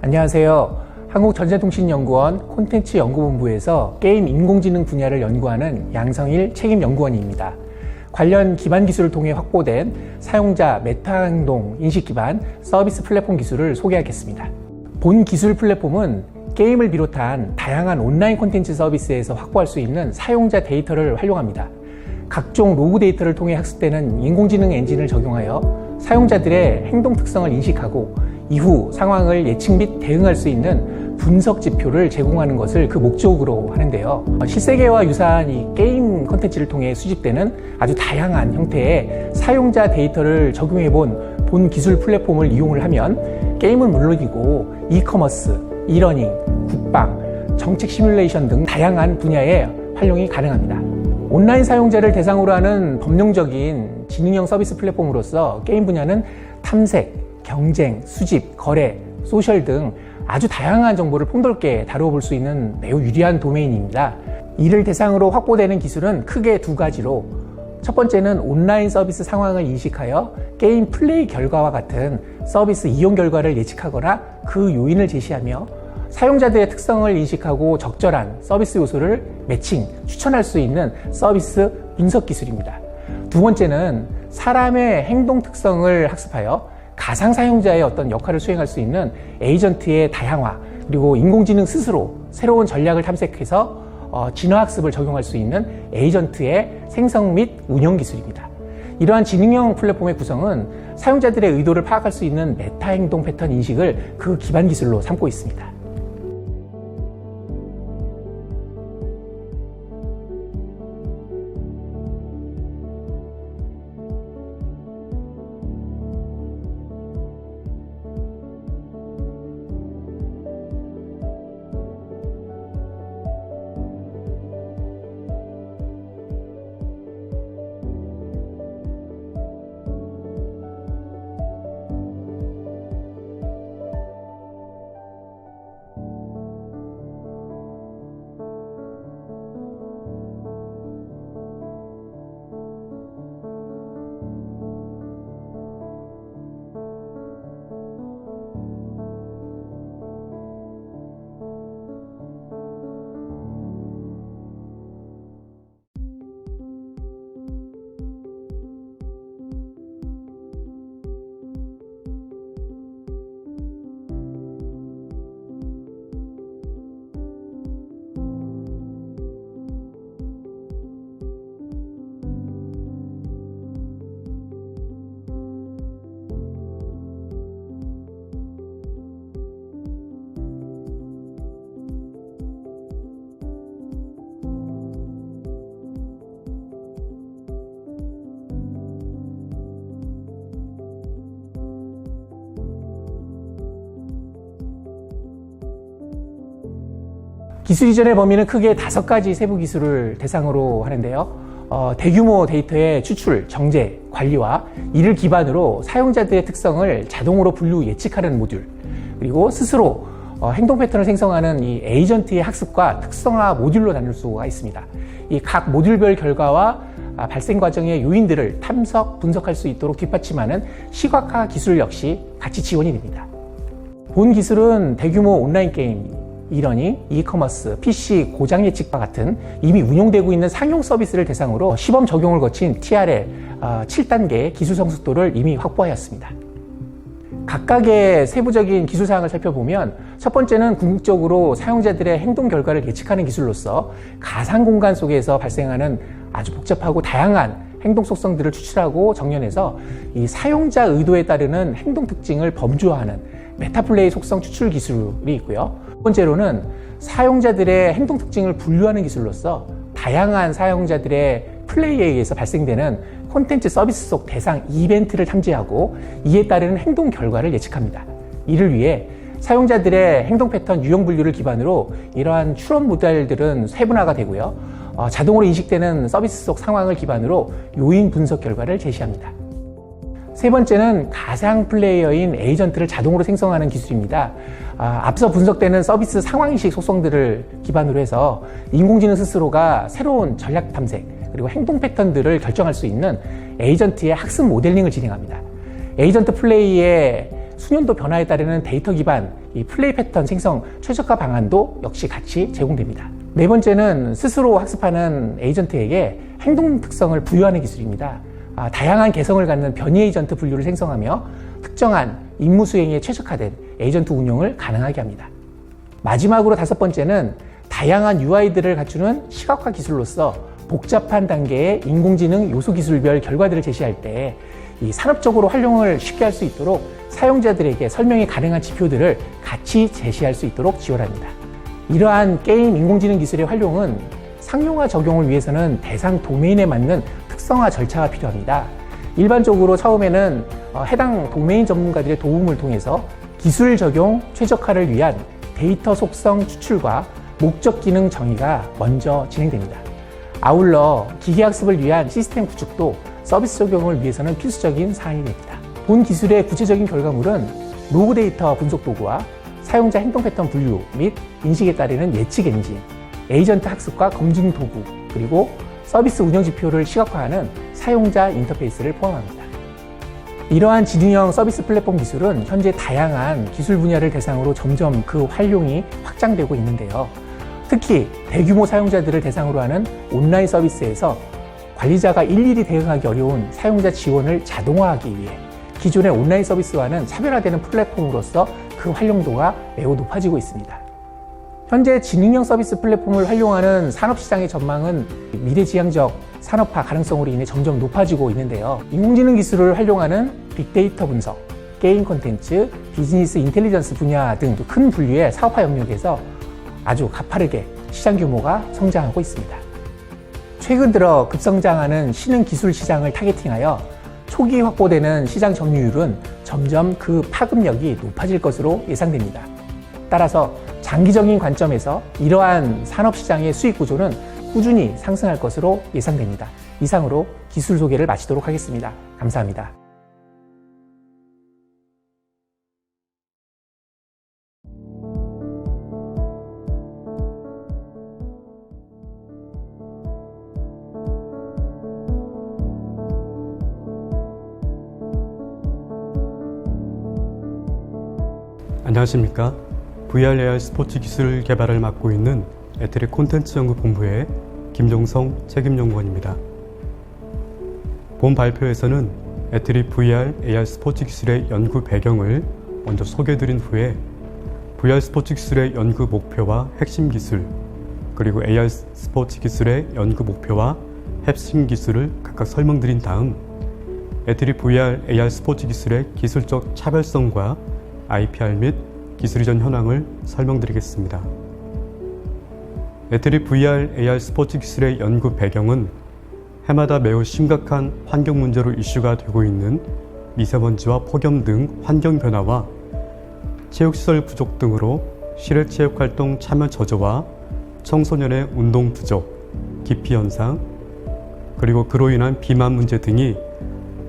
안녕하세요. 한국전자통신연구원 콘텐츠연구본부에서 게임 인공지능 분야를 연구하는 양성일 책임연구원입니다. 관련 기반 기술을 통해 확보된 사용자 메타행동 인식 기반 서비스 플랫폼 기술을 소개하겠습니다. 본 기술 플랫폼은 게임을 비롯한 다양한 온라인 콘텐츠 서비스에서 확보할 수 있는 사용자 데이터를 활용합니다. 각종 로그 데이터를 통해 학습되는 인공지능 엔진을 적용하여 사용자들의 행동 특성을 인식하고 이후 상황을 예측 및 대응할 수 있는 분석 지표를 제공하는 것을 그 목적으로 하는데요. 실세계와 유사한 이 게임 콘텐츠를 통해 수집되는 아주 다양한 형태의 사용자 데이터를 적용해 본 기술 플랫폼을 이용을 하면 게임은 물론이고 이커머스, 이러닝, 국방, 정책 시뮬레이션 등 다양한 분야의 활용이 가능합니다. 온라인 사용자를 대상으로 하는 범용적인 지능형 서비스 플랫폼으로서 게임 분야는 탐색, 경쟁, 수집, 거래, 소셜 등 아주 다양한 정보를 폭넓게 다루어 볼 수 있는 매우 유리한 도메인입니다. 이를 대상으로 확보되는 기술은 크게 두 가지로, 첫 번째는 온라인 서비스 상황을 인식하여 게임 플레이 결과와 같은 서비스 이용 결과를 예측하거나 그 요인을 제시하며 사용자들의 특성을 인식하고 적절한 서비스 요소를 매칭, 추천할 수 있는 서비스 분석 기술입니다. 두 번째는 사람의 행동 특성을 학습하여 가상 사용자의 어떤 역할을 수행할 수 있는 에이전트의 다양화, 그리고 인공지능 스스로 새로운 전략을 탐색해서 진화학습을 적용할 수 있는 에이전트의 생성 및 운영 기술입니다. 이러한 지능형 플랫폼의 구성은 사용자들의 의도를 파악할 수 있는 메타 행동 패턴 인식을 그 기반 기술로 삼고 있습니다. 기술 이전의 범위는 크게 5가지 세부 기술을 대상으로 하는데요. 대규모 데이터의 추출, 정제, 관리와 이를 기반으로 사용자들의 특성을 자동으로 분류 예측하는 모듈, 그리고 스스로 행동 패턴을 생성하는 이 에이전트의 학습과 특성화 모듈로 나눌 수가 있습니다. 이 각 모듈별 결과와 발생 과정의 요인들을 탐석, 분석할 수 있도록 뒷받침하는 시각화 기술 역시 같이 지원이 됩니다. 본 기술은 대규모 온라인 게임, 이러닝, 이커머스, PC 고장 예측과 같은 이미 운용되고 있는 상용 서비스를 대상으로 시범 적용을 거친 TRL 7단계의 기술 성숙도를 이미 확보하였습니다. 각각의 세부적인 기술 사항을 살펴보면 첫 번째는 궁극적으로 사용자들의 행동 결과를 예측하는 기술로서 가상 공간 속에서 발생하는 아주 복잡하고 다양한 행동 속성들을 추출하고 정렬해서 이 사용자 의도에 따르는 행동 특징을 범주화하는 메타플레이 속성 추출 기술이 있고요. 두 번째로는 사용자들의 행동 특징을 분류하는 기술로서 다양한 사용자들의 플레이에 의해서 발생되는 콘텐츠 서비스 속 대상 이벤트를 탐지하고 이에 따르는 행동 결과를 예측합니다. 이를 위해 사용자들의 행동 패턴 유형 분류를 기반으로 이러한 추론 모델들은 세분화가 되고요. 자동으로 인식되는 서비스 속 상황을 기반으로 요인 분석 결과를 제시합니다. 세 번째는 가상 플레이어인 에이전트를 자동으로 생성하는 기술입니다. 앞서 분석되는 서비스 상황인식 속성들을 기반으로 해서 인공지능 스스로가 새로운 전략 탐색 그리고 행동 패턴들을 결정할 수 있는 에이전트의 학습 모델링을 진행합니다. 에이전트 플레이의 수년도 변화에 따르는 데이터 기반 이 플레이 패턴 생성 최적화 방안도 역시 같이 제공됩니다. 네 번째는 스스로 학습하는 에이전트에게 행동 특성을 부여하는 기술입니다. 다양한 개성을 갖는 변이 에이전트 분류를 생성하며 특정한 임무 수행에 최적화된 에이전트 운용을 가능하게 합니다. 마지막으로 다섯 번째는 다양한 UI들을 갖추는 시각화 기술로서 복잡한 단계의 인공지능 요소 기술별 결과들을 제시할 때 이 산업적으로 활용을 쉽게 할 수 있도록 사용자들에게 설명이 가능한 지표들을 같이 제시할 수 있도록 지원합니다. 이러한 게임 인공지능 기술의 활용은 상용화 적용을 위해서는 대상 도메인에 맞는 특성화 절차가 필요합니다. 일반적으로 처음에는 해당 도메인 전문가들의 도움을 통해서 기술 적용 최적화를 위한 데이터 속성 추출과 목적 기능 정의가 먼저 진행됩니다. 아울러 기계학습을 위한 시스템 구축도 서비스 적용을 위해서는 필수적인 사안이 됩니다. 본 기술의 구체적인 결과물은 로그 데이터 분석 도구와 사용자 행동 패턴 분류 및 인식에 따르는 예측 엔진, 에이전트 학습과 검증 도구, 그리고 서비스 운영 지표를 시각화하는 사용자 인터페이스를 포함합니다. 이러한 지능형 서비스 플랫폼 기술은 현재 다양한 기술 분야를 대상으로 점점 그 활용이 확장되고 있는데요. 특히 대규모 사용자들을 대상으로 하는 온라인 서비스에서 관리자가 일일이 대응하기 어려운 사용자 지원을 자동화하기 위해 기존의 온라인 서비스와는 차별화되는 플랫폼으로서 그 활용도가 매우 높아지고 있습니다. 현재 지능형 서비스 플랫폼을 활용하는 산업시장의 전망은 미래지향적 산업화 가능성으로 인해 점점 높아지고 있는데요. 인공지능 기술을 활용하는 빅데이터 분석, 게임 콘텐츠, 비즈니스 인텔리전스 분야 등 큰 분류의 사업화 영역에서 아주 가파르게 시장 규모가 성장하고 있습니다. 최근 들어 급성장하는 신흥 기술 시장을 타겟팅하여 초기 확보되는 시장 점유율은 점점 그 파급력이 높아질 것으로 예상됩니다. 따라서 장기적인 관점에서 이러한 산업시장의 수익 구조는 꾸준히 상승할 것으로 예상됩니다. 이상으로 기술 소개를 마치도록 하겠습니다. 감사합니다.
안녕하십니까. VR AR 스포츠 기술 개발을 맡고 있는 에트리 콘텐츠 연구본부의 김종성 책임연구원입니다. 본 발표에서는 에트리 VR AR 스포츠 기술의 연구 배경을 먼저 소개해드린 후에 VR 스포츠 기술의 연구 목표와 핵심 기술, 그리고 AR 스포츠 기술의 연구 목표와 핵심 기술을 각각 설명드린 다음 에트리 VR AR 스포츠 기술의 기술적 차별성과 IPR 및 기술 이전 현황을 설명드리겠습니다. 에트리 VR AR 스포츠 기술의 연구 배경은 해마다 매우 심각한 환경 문제로 이슈가 되고 있는 미세먼지와 폭염 등 환경 변화와 체육시설 부족 등으로 실외 체육활동 참여 저조와 청소년의 운동 부족, 기피 현상, 그리고 그로 인한 비만 문제 등이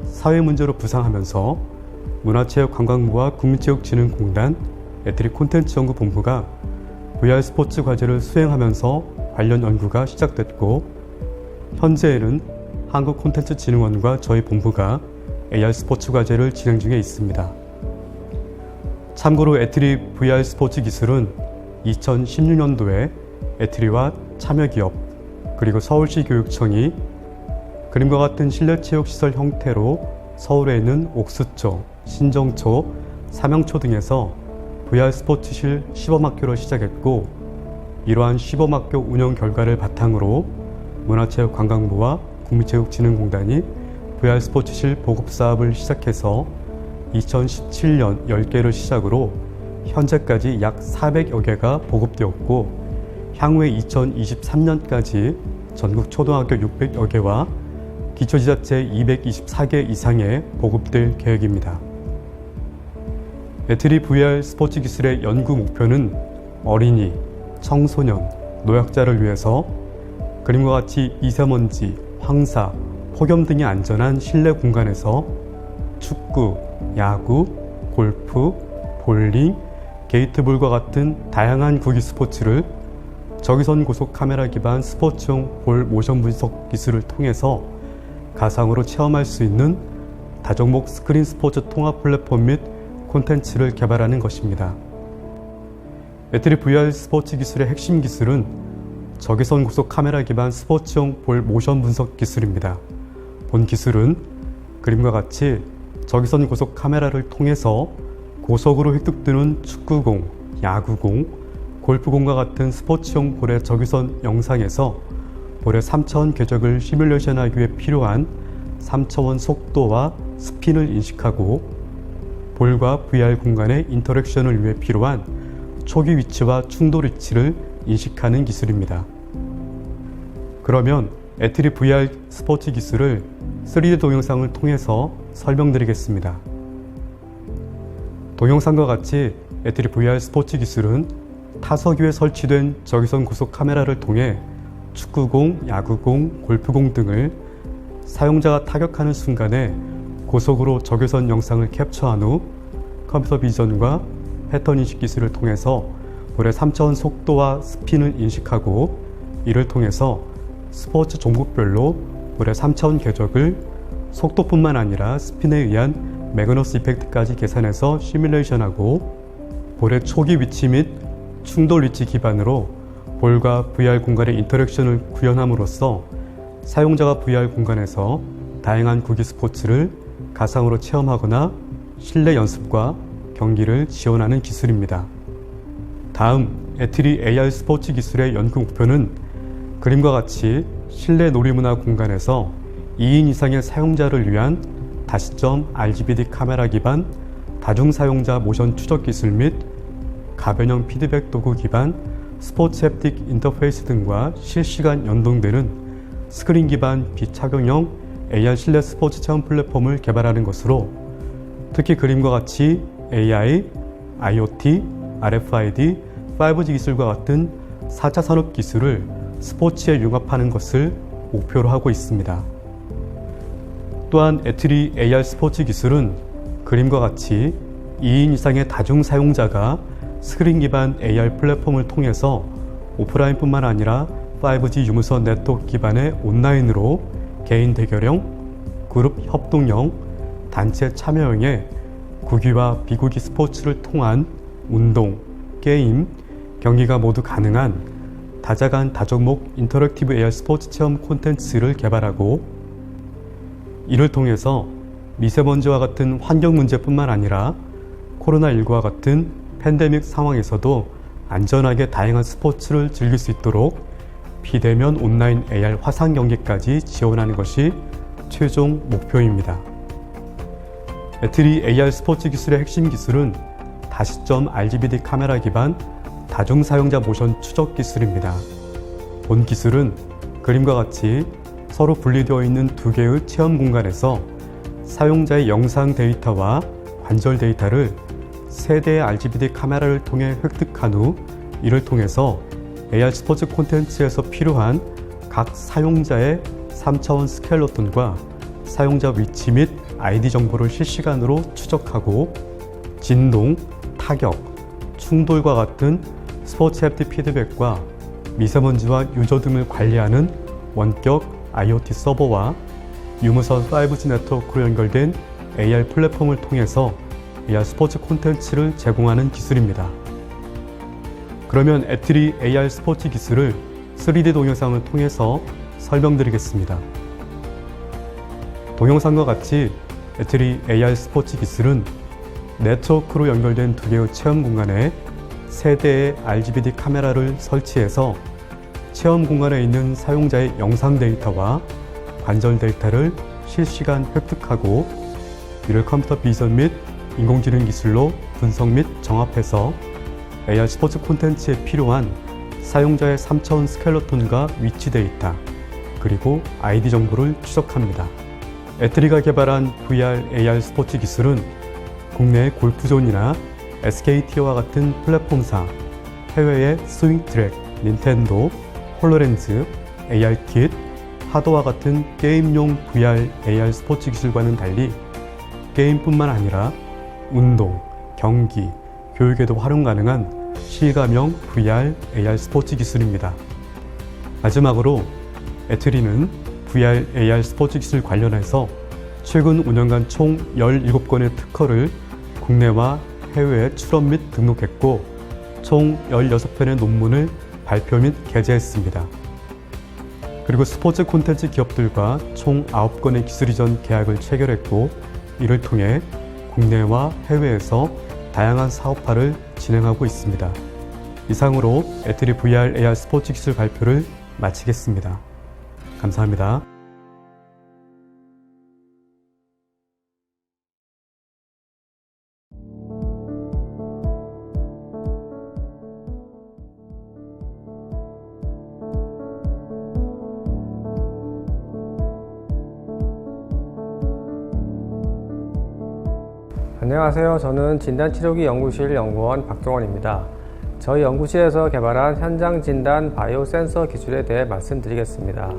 사회 문제로 부상하면서 문화체육관광부와 국민체육진흥공단, 에트리 콘텐츠연구본부가 VR 스포츠 과제를 수행하면서 관련 연구가 시작됐고, 현재에는 한국콘텐츠진흥원과 저희 본부가 AR 스포츠 과제를 진행 중에 있습니다. 참고로 에트리 VR 스포츠 기술은 2016년도에 에트리와 참여기업 그리고 서울시 교육청이 그림과 같은 실내체육시설 형태로 서울에 있는 옥수초, 신정초, 삼영초 등에서 VR 스포츠실 시범학교를 시작했고, 이러한 시범학교 운영 결과를 바탕으로 문화체육관광부와 국민체육진흥공단이 VR 스포츠실 보급사업을 시작해서 2017년 10개를 시작으로 현재까지 약 400여 개가 보급되었고, 향후에 2023년까지 전국 초등학교 600여 개와 기초지자체 224개 이상에 보급될 계획입니다. 에트리 VR 스포츠 기술의 연구 목표는 어린이, 청소년, 노약자를 위해서 그림과 같이 미세먼지, 황사, 폭염 등의 안전한 실내 공간에서 축구, 야구, 골프, 볼링, 게이트볼과 같은 다양한 구기 스포츠를 적외선 고속 카메라 기반 스포츠용 볼 모션 분석 기술을 통해서 가상으로 체험할 수 있는 다종목 스크린 스포츠 통합 플랫폼 및 콘텐츠를 개발하는 것입니다. 에트리 VR 스포츠 기술의 핵심 기술은 적외선 고속 카메라 기반 스포츠용 볼 모션 분석 기술입니다. 본 기술은 그림과 같이 적외선 고속 카메라를 통해서 고속으로 획득되는 축구공, 야구공, 골프공과 같은 스포츠용 볼의 적외선 영상에서 볼의 3차원 궤적을 시뮬레이션하기 위해 필요한 3차원 속도와 스핀을 인식하고 볼과 VR 공간의 인터랙션을 위해 필요한 초기 위치와 충돌 위치를 인식하는 기술입니다. 그러면 에트리 VR 스포츠 기술을 3D 동영상을 통해서 설명드리겠습니다. 동영상과 같이 에트리 VR 스포츠 기술은 타석 위에 설치된 적외선 고속 카메라를 통해 축구공, 야구공, 골프공 등을 사용자가 타격하는 순간에 고속으로 적외선 영상을 캡처한 후 컴퓨터 비전과 패턴 인식 기술을 통해서 볼의 3차원 속도와 스핀을 인식하고, 이를 통해서 스포츠 종목별로 볼의 3차원 궤적을 속도뿐만 아니라 스핀에 의한 매그너스 이펙트까지 계산해서 시뮬레이션하고, 볼의 초기 위치 및 충돌 위치 기반으로 볼과 VR 공간의 인터랙션을 구현함으로써 사용자가 VR 공간에서 다양한 구기 스포츠를 가상으로 체험하거나 실내 연습과 경기를 지원하는 기술입니다. 다음, 에트리 AR 스포츠 기술의 연구 목표는 그림과 같이 실내 놀이문화 공간에서 2인 이상의 사용자를 위한 다시점 RGBD 카메라 기반 다중사용자 모션 추적 기술 및 가변형 피드백 도구 기반 스포츠 햅틱 인터페이스 등과 실시간 연동되는 스크린 기반 비착용형 AR 실내 스포츠 체험 플랫폼을 개발하는 것으로, 특히 그림과 같이 AI, IoT, RFID, 5G 기술과 같은 4차 산업 기술을 스포츠에 융합하는 것을 목표로 하고 있습니다. 또한 에트리 AR 스포츠 기술은 그림과 같이 2인 이상의 다중 사용자가 스크린 기반 AR 플랫폼을 통해서 오프라인뿐만 아니라 5G 유무선 네트워크 기반의 온라인으로 개인 대결형, 그룹 협동형, 단체 참여형의 구기와 비구기 스포츠를 통한 운동, 게임, 경기가 모두 가능한 다자간 다종목 인터랙티브 AR 스포츠 체험 콘텐츠를 개발하고, 이를 통해서 미세먼지와 같은 환경 문제뿐만 아니라 코로나19와 같은 팬데믹 상황에서도 안전하게 다양한 스포츠를 즐길 수 있도록 비대면 온라인 AR 화상 경기까지 지원하는 것이 최종 목표입니다. 에트리 AR 스포츠 기술의 핵심 기술은 다시점 RGBD 카메라 기반 다중사용자 모션 추적 기술입니다. 본 기술은 그림과 같이 서로 분리되어 있는 두 개의 체험 공간에서 사용자의 영상 데이터와 관절 데이터를 세 대의 RGBD 카메라를 통해 획득한 후 이를 통해서 AR 스포츠 콘텐츠에서 필요한 각 사용자의 3차원 스켈레톤과 사용자 위치 및 아이디 정보를 실시간으로 추적하고 진동, 타격, 충돌과 같은 스포츠 햅틱 피드백과 미세먼지와 유저 등을 관리하는 원격 IoT 서버와 유무선 5G 네트워크로 연결된 AR 플랫폼을 통해서 AR 스포츠 콘텐츠를 제공하는 기술입니다. 그러면 애트리 AR 스포츠 기술을 3D 동영상을 통해서 설명드리겠습니다. 동영상과 같이 애트리 AR 스포츠 기술은 네트워크로 연결된 두 개의 체험 공간에 세 대의 RGBD 카메라를 설치해서 체험 공간에 있는 사용자의 영상 데이터와 관절 데이터를 실시간 획득하고 이를 컴퓨터 비전 및 인공지능 기술로 분석 및 정합해서 AR 스포츠 콘텐츠에 필요한 사용자의 3차원 스켈레톤과 위치 데이터, 그리고 아이디 정보를 추적합니다. 애트리가 개발한 VR AR 스포츠 기술은 국내 골프존이나 SKT와 같은 플랫폼사, 해외의 스윙트랙, 닌텐도, 홀로렌즈, AR킷, 하도와 같은 게임용 VR AR 스포츠 기술과는 달리 게임뿐만 아니라 운동, 경기, 교육에도 활용 가능한 실감형 VR AR 스포츠 기술입니다. 마지막으로 애트리는 VR AR 스포츠 기술 관련해서 최근 5년간 총 17건의 특허를 국내와 해외에 출원 및 등록했고 총 16편의 논문을 발표 및 게재했습니다. 그리고 스포츠 콘텐츠 기업들과 총 9건의 기술 이전 계약을 체결했고 이를 통해 국내와 해외에서 다양한 사업화를 진행하고 있습니다. 이상으로 애트리 VR AR 스포츠 기술 발표를 마치겠습니다. 감사합니다.
안녕하세요. 저는 진단치료기 연구실 연구원 박종원입니다. 저희 연구실에서 개발한 현장 진단 바이오 센서 기술에 대해 말씀드리겠습니다.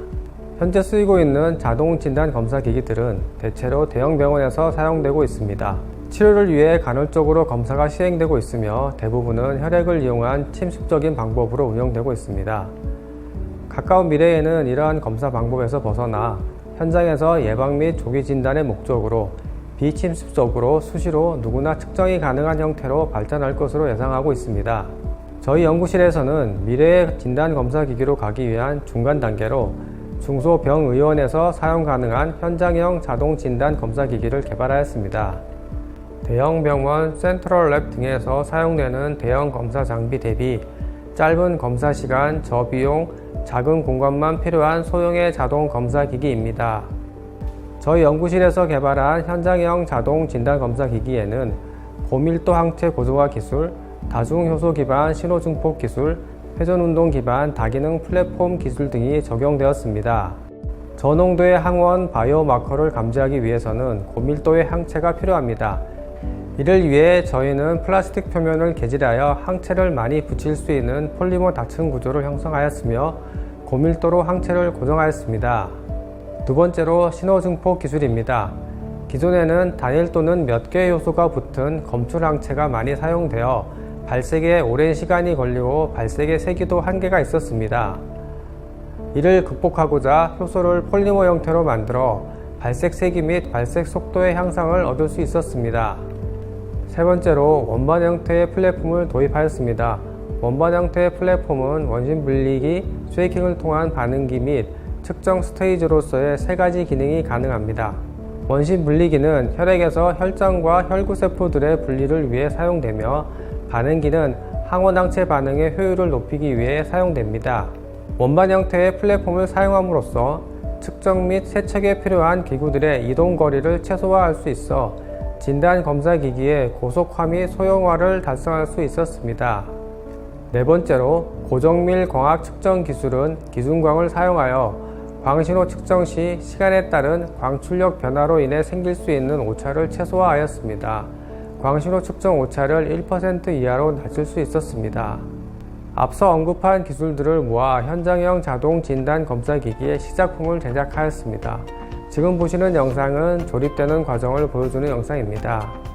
현재 쓰이고 있는 자동 진단 검사 기기들은 대체로 대형 병원에서 사용되고 있습니다. 치료를 위해 간헐적으로 검사가 시행되고 있으며 대부분은 혈액을 이용한 침습적인 방법으로 운영되고 있습니다. 가까운 미래에는 이러한 검사 방법에서 벗어나 현장에서 예방 및 조기 진단의 목적으로 비침습적으로 수시로 누구나 측정이 가능한 형태로 발전할 것으로 예상하고 있습니다. 저희 연구실에서는 미래의 진단검사기기로 가기 위한 중간 단계로 중소병의원에서 사용 가능한 현장형 자동 진단검사기기를 개발하였습니다. 대형 병원, 센트럴랩 등에서 사용되는 대형 검사 장비 대비 짧은 검사 시간, 저비용, 작은 공간만 필요한 소형의 자동 검사기기입니다. 저희 연구실에서 개발한 현장형 자동 진단검사 기기에는 고밀도 항체 고도화 기술, 다중효소 기반 신호증폭 기술, 회전운동 기반 다기능 플랫폼 기술 등이 적용되었습니다. 저농도의 항원 바이오마커를 감지하기 위해서는 고밀도의 항체가 필요합니다. 이를 위해 저희는 플라스틱 표면을 개질하여 항체를 많이 붙일 수 있는 폴리머 다층 구조를 형성하였으며 고밀도로 항체를 고정하였습니다. 두 번째로 신호증폭 기술입니다. 기존에는 단일 또는 몇 개의 효소가 붙은 검출 항체가 많이 사용되어 발색에 오랜 시간이 걸리고 발색의 세기도 한계가 있었습니다. 이를 극복하고자 효소를 폴리머 형태로 만들어 발색 세기 및 발색 속도의 향상을 얻을 수 있었습니다. 세 번째로 원반 형태의 플랫폼을 도입하였습니다. 원반 형태의 플랫폼은 원심 분리기, 쉐이킹을 통한 반응기 및 측정 스테이지로서의 세 가지 기능이 가능합니다. 원심 분리기는 혈액에서 혈장과 혈구세포들의 분리를 위해 사용되며 반응기는 항원항체 반응의 효율을 높이기 위해 사용됩니다. 원반 형태의 플랫폼을 사용함으로써 측정 및 세척에 필요한 기구들의 이동 거리를 최소화할 수 있어 진단 검사 기기의 고속화 및 소형화를 달성할 수 있었습니다. 네 번째로 고정밀 광학 측정 기술은 기준광을 사용하여 광신호 측정 시 시간에 따른 광출력 변화로 인해 생길 수 있는 오차를 최소화하였습니다. 광신호 측정 오차를 1% 이하로 낮출 수 있었습니다. 앞서 언급한 기술들을 모아 현장형 자동 진단 검사 기기의 시작품을 제작하였습니다. 지금 보시는 영상은 조립되는 과정을 보여주는 영상입니다.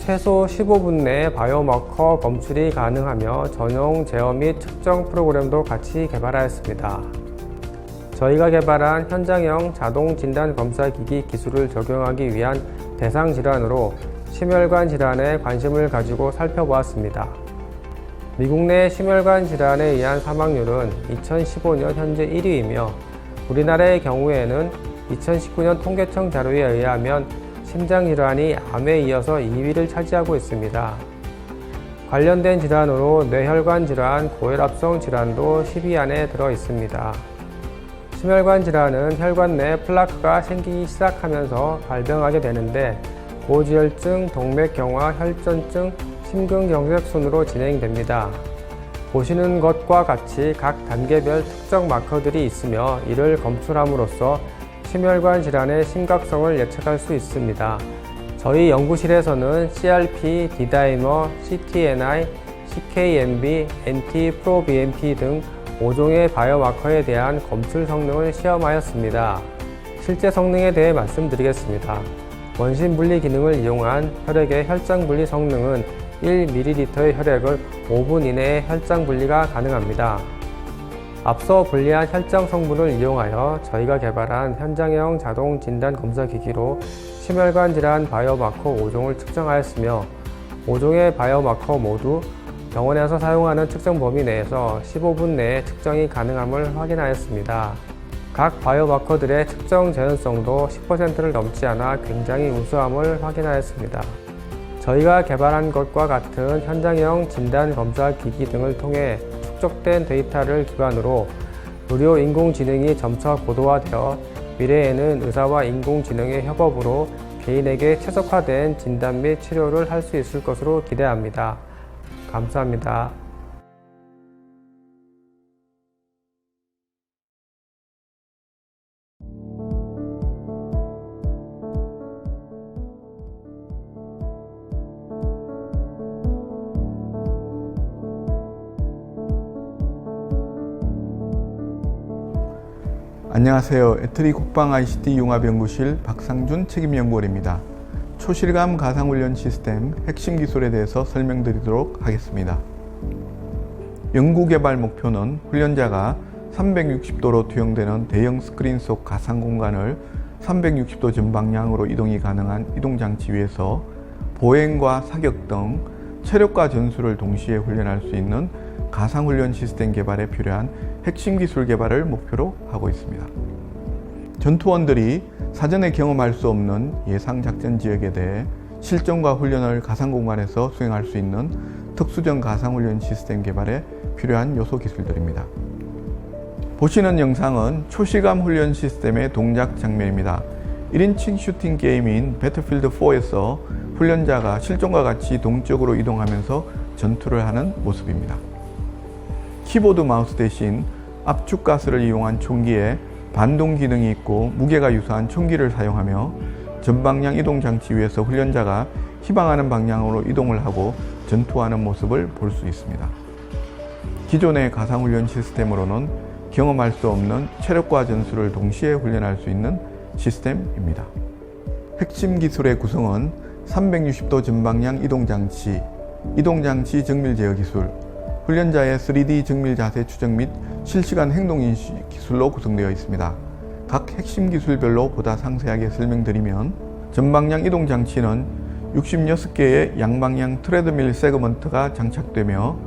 최소 15분 내에 바이오마커 검출이 가능하며 전용 제어 및 측정 프로그램도 같이 개발하였습니다. 저희가 개발한 현장형 자동 진단 검사 기기 기술을 적용하기 위한 대상 질환으로 심혈관 질환에 관심을 가지고 살펴보았습니다. 미국 내 심혈관 질환에 의한 사망률은 2015년 현재 1위이며 우리나라의 경우에는 2019년 통계청 자료에 의하면 심장질환이 암에 이어서 2위를 차지하고 있습니다. 관련된 질환으로 뇌혈관 질환, 고혈압성 질환도 10위 안에 들어 있습니다. 심혈관 질환은 혈관 내 플라크가 생기기 시작하면서 발병하게 되는데 고지혈증, 동맥경화, 혈전증, 심근경색 순으로 진행됩니다. 보시는 것과 같이 각 단계별 특정 마커들이 있으며 이를 검출함으로써 심혈관 질환의 심각성을 예측할 수 있습니다. 저희 연구실에서는 CRP, D-다이머, cTNI, CKMB, NT-proBNP 등 5종의 바이오마커에 대한 검출 성능을 시험하였습니다. 실제 성능에 대해 말씀드리겠습니다. 원심 분리 기능을 이용한 혈액의 혈장 분리 성능은 1ml의 혈액을 5분 이내에 혈장 분리가 가능합니다. 앞서 분리한 혈장 성분을 이용하여 저희가 개발한 현장형 자동 진단 검사 기기로 심혈관 질환 바이오마커 5종을 측정하였으며 5종의 바이오마커 모두 병원에서 사용하는 측정 범위 내에서 15분 내에 측정이 가능함을 확인하였습니다. 각 바이오마커들의 측정 재현성도 10%를 넘지 않아 굉장히 우수함을 확인하였습니다. 저희가 개발한 것과 같은 현장형 진단 검사 기기 등을 통해 축적된 데이터를 기반으로 의료 인공지능이 점차 고도화되어 미래에는 의사와 인공지능의 협업으로 개인에게 최적화된 진단 및 치료를 할 수 있을 것으로 기대합니다. 감사합니다.
안녕하세요. 에트리 국방 ICT 융합연구실 박상준 책임연구원입니다. 초실감 가상훈련 시스템 핵심 기술에 대해서 설명드리도록 하겠습니다. 연구개발 목표는 훈련자가 360도로 투영되는 대형 스크린 속 가상 공간을 360도 전방향으로 이동이 가능한 이동장치 위에서 보행과 사격 등 체력과 전술을 동시에 훈련할 수 있는 가상훈련 시스템 개발에 필요한 핵심 기술 개발을 목표로 하고 있습니다. 전투원들이 사전에 경험할 수 없는 예상 작전 지역에 대해 실전과 훈련을 가상 공간에서 수행할 수 있는 특수전 가상훈련 시스템 개발에 필요한 요소 기술들입니다. 보시는 영상은 초실감 훈련 시스템의 동작 장면입니다. 1인칭 슈팅 게임인 배틀필드 4에서 훈련자가 실전과 같이 동적으로 이동하면서 전투를 하는 모습입니다. 키보드 마우스 대신 압축 가스를 이용한 총기에 반동 기능이 있고 무게가 유사한 총기를 사용하며 전방향 이동 장치 위에서 훈련자가 희망하는 방향으로 이동을 하고 전투하는 모습을 볼 수 있습니다. 기존의 가상훈련 시스템으로는 경험할 수 없는 체력과 전술을 동시에 훈련할 수 있는 시스템입니다. 핵심 기술의 구성은 360도 전방향 이동장치, 이동장치 정밀 제어 기술, 훈련자의 3D 정밀 자세 추적 및 실시간 행동인식 기술로 구성되어 있습니다. 각 핵심 기술별로 보다 상세하게 설명드리면 전방향 이동장치는 66개의 양방향 트레드밀 세그먼트가 장착되며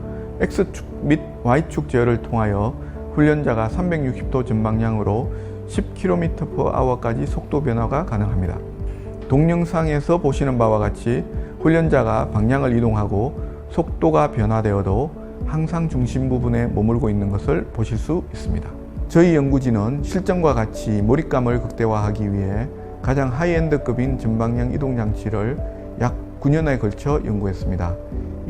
X축 및 Y축 제어를 통하여 훈련자가 360도 전방향으로 10km/h까지 속도 변화가 가능합니다. 동영상에서 보시는 바와 같이 훈련자가 방향을 이동하고 속도가 변화되어도 항상 중심 부분에 머물고 있는 것을 보실 수 있습니다. 저희 연구진은 실전과 같이 몰입감을 극대화하기 위해 가장 하이엔드급인 전방향 이동장치를 약 9년에 걸쳐 연구했습니다.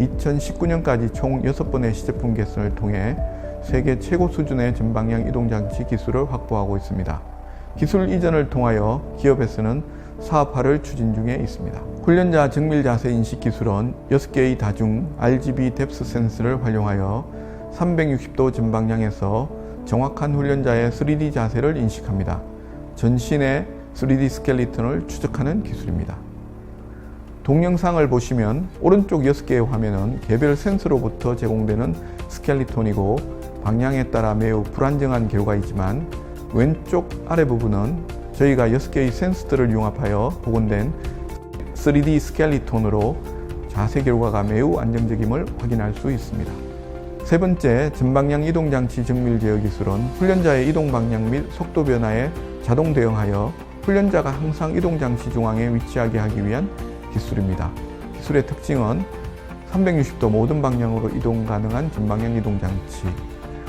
2019년까지 총 6번의 시제품 개선을 통해 세계 최고 수준의 전방향 이동장치 기술을 확보하고 있습니다. 기술 이전을 통하여 기업에서는 사업화를 추진 중에 있습니다. 훈련자 정밀 자세 인식 기술은 6개의 다중 RGB 뎁스 센서를 활용하여 360도 전방향에서 정확한 훈련자의 3D 자세를 인식합니다. 전신의 3D 스켈리톤을 추적하는 기술입니다. 동영상을 보시면 오른쪽 6개의 화면은 개별 센서로부터 제공되는 스켈리톤이고 방향에 따라 매우 불안정한 결과이지만 왼쪽 아래 부분은 저희가 6개의 센서들을 융합하여 복원된 3D 스켈리톤으로 자세 결과가 매우 안정적임을 확인할 수 있습니다. 세 번째, 전방향 이동장치 정밀 제어 기술은 훈련자의 이동 방향 및 속도 변화에 자동 대응하여 훈련자가 항상 이동장치 중앙에 위치하게 하기 위한 기술입니다. 기술의 특징은 360도 모든 방향으로 이동 가능한 전방향 이동장치,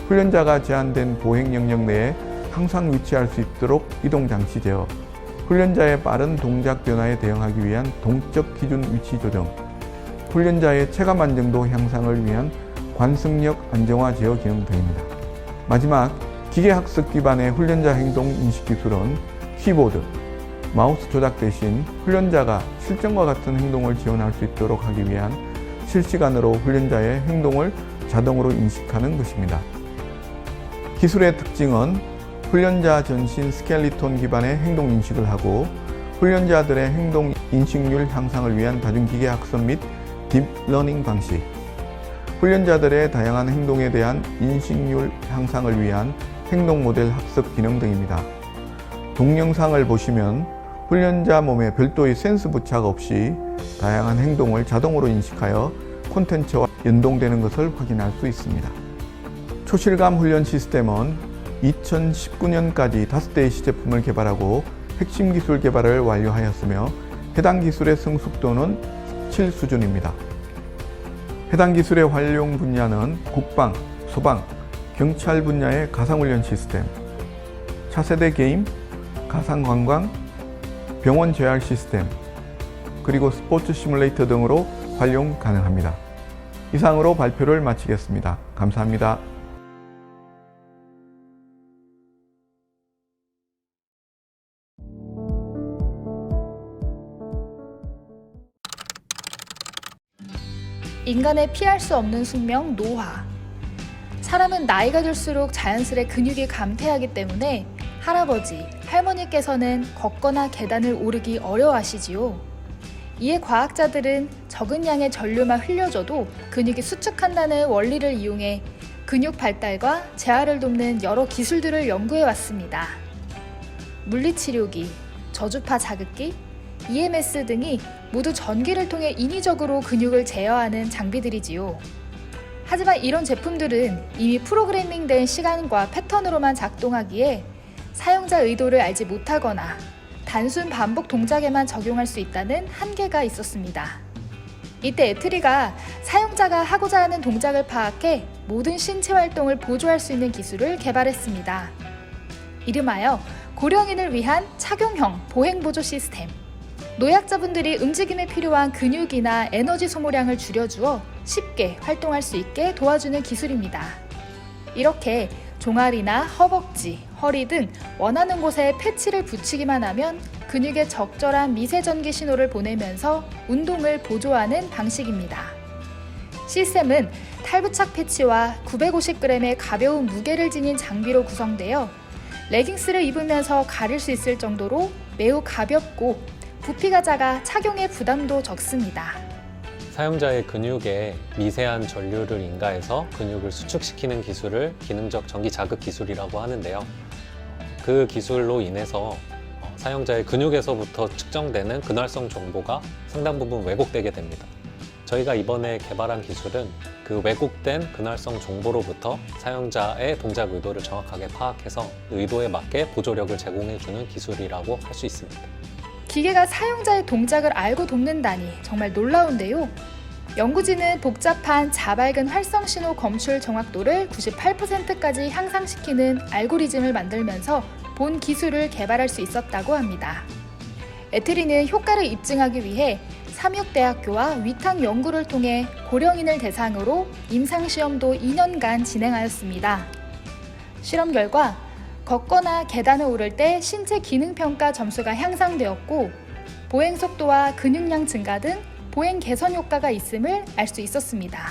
훈련자가 제한된 보행 영역 내에 항상 위치할 수 있도록 이동장치 제어, 훈련자의 빠른 동작 변화에 대응하기 위한 동적 기준 위치 조정, 훈련자의 체감 안정도 향상을 위한 관습력 안정화 제어 기능 등입니다. 마지막, 기계학습 기반의 훈련자 행동 인식 기술은 키보드, 마우스 조작 대신 훈련자가 실전과 같은 행동을 지원할 수 있도록 하기 위한 실시간으로 훈련자의 행동을 자동으로 인식하는 것입니다. 기술의 특징은 훈련자 전신 스켈리톤 기반의 행동 인식을 하고 훈련자들의 행동 인식률 향상을 위한 다중기계 학습 및 딥러닝 방식, 훈련자들의 다양한 행동에 대한 인식률 향상을 위한 행동 모델 학습 기능 등입니다. 동영상을 보시면 훈련자 몸에 별도의 센서 부착 없이 다양한 행동을 자동으로 인식하여 콘텐츠와 연동되는 것을 확인할 수 있습니다. 초실감 훈련 시스템은 2019년까지 5대의 시제품을 개발하고 핵심 기술 개발을 완료하였으며 해당 기술의 성숙도는 7 수준입니다. 해당 기술의 활용 분야는 국방, 소방, 경찰 분야의 가상훈련 시스템, 차세대 게임, 가상관광, 병원 재활 시스템, 그리고 스포츠 시뮬레이터 등으로 활용 가능합니다. 이상으로 발표를 마치겠습니다. 감사합니다.
인간의 피할 수 없는 숙명, 노화. 사람은 나이가 들수록 자연스레 근육이 감퇴하기 때문에 할아버지, 할머니께서는 걷거나 계단을 오르기 어려워하시지요. 이에 과학자들은 적은 양의 전류만 흘려줘도 근육이 수축한다는 원리를 이용해 근육 발달과 재활을 돕는 여러 기술들을 연구해 왔습니다. 물리치료기, 저주파 자극기, EMS 등이 모두 전기를 통해 인위적으로 근육을 제어하는 장비들이지요. 하지만 이런 제품들은 이미 프로그래밍된 시간과 패턴으로만 작동하기에 사용자 의도를 알지 못하거나 단순 반복 동작에만 적용할 수 있다는 한계가 있었습니다. 이때 에트리가 사용자가 하고자 하는 동작을 파악해 모든 신체 활동을 보조할 수 있는 기술을 개발했습니다. 이름하여 고령인을 위한 착용형 보행보조 시스템. 노약자분들이 움직임에 필요한 근육이나 에너지 소모량을 줄여주어 쉽게 활동할 수 있게 도와주는 기술입니다. 이렇게 종아리나 허벅지, 허리 등 원하는 곳에 패치를 붙이기만 하면 근육에 적절한 미세전기 신호를 보내면서 운동을 보조하는 방식입니다. 시스템은 탈부착 패치와 950g의 가벼운 무게를 지닌 장비로 구성되어 레깅스를 입으면서 가릴 수 있을 정도로 매우 가볍고 부피가 작아 착용의 부담도 적습니다.
사용자의 근육에 미세한 전류를 인가해서 근육을 수축시키는 기술을 기능적 전기 자극 기술이라고 하는데요. 그 기술로 인해서 사용자의 근육에서부터 측정되는 근활성 정보가 상당 부분 왜곡되게 됩니다. 저희가 이번에 개발한 기술은 그 왜곡된 근활성 정보로부터 사용자의 동작 의도를 정확하게 파악해서 의도에 맞게 보조력을 제공해주는 기술이라고 할 수 있습니다.
기계가 사용자의 동작을 알고 돕는다니 정말 놀라운데요. 연구진은 복잡한 자발근 활성신호 검출 정확도를 98%까지 향상시키는 알고리즘을 만들면서 본 기술을 개발할 수 있었다고 합니다. 에트리는 효과를 입증하기 위해 삼육대학교와 위탁 연구를 통해 고령인을 대상으로 임상시험도 2년간 진행하였습니다. 실험 결과 걷거나 계단을 오를 때 신체 기능평가 점수가 향상되었고 보행 속도와 근육량 증가 등 보행 개선 효과가 있음을 알 수 있었습니다.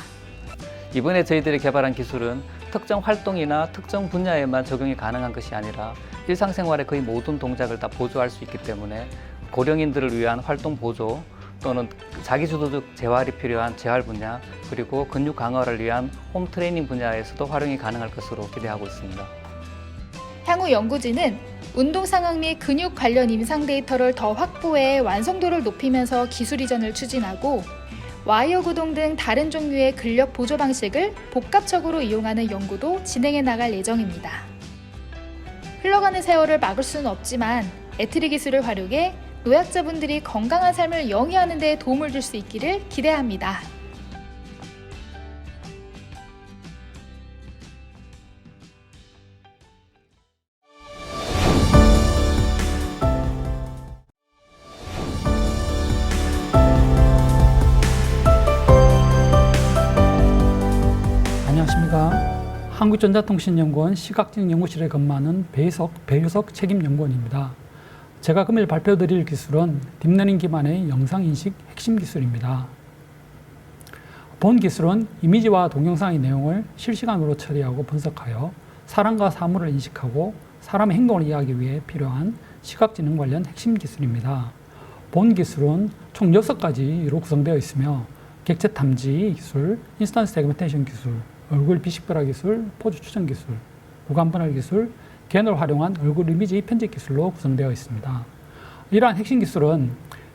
이번에 저희들이 개발한 기술은 특정 활동이나 특정 분야에만 적용이 가능한 것이 아니라 일상생활의 거의 모든 동작을 다 보조할 수 있기 때문에 고령인들을 위한 활동 보조 또는 자기주도적 재활이 필요한 재활 분야 그리고 근육 강화를 위한 홈 트레이닝 분야에서도 활용이 가능할 것으로 기대하고 있습니다.
향후 연구진은 운동 상황 및 근육 관련 임상 데이터를 더 확보해 완성도를 높이면서 기술 이전을 추진하고 와이어 구동 등 다른 종류의 근력 보조 방식을 복합적으로 이용하는 연구도 진행해 나갈 예정입니다. 흘러가는 세월을 막을 수는 없지만 에트리 기술을 활용해 노약자분들이 건강한 삶을 영위하는 데 도움을 줄 수 있기를 기대합니다.
안녕하십니까. 한국전자통신연구원 시각지능연구실에 근무하는 배유석 책임연구원입니다. 제가 금일 발표드릴 기술은 딥러닝 기반의 영상인식 핵심 기술입니다. 본 기술은 이미지와 동영상의 내용을 실시간으로 처리하고 분석하여 사람과 사물을 인식하고 사람의 행동을 이해하기 위해 필요한 시각지능 관련 핵심 기술입니다. 본 기술은 총 6가지로 구성되어 있으며 객체 탐지 기술, 인스턴스 세그멘테이션 기술, 얼굴 비식별화 기술, 포즈 추정 기술, 구간 분할 기술, 겐을 활용한 얼굴 이미지 편집 기술로 구성되어 있습니다. 이러한 핵심 기술은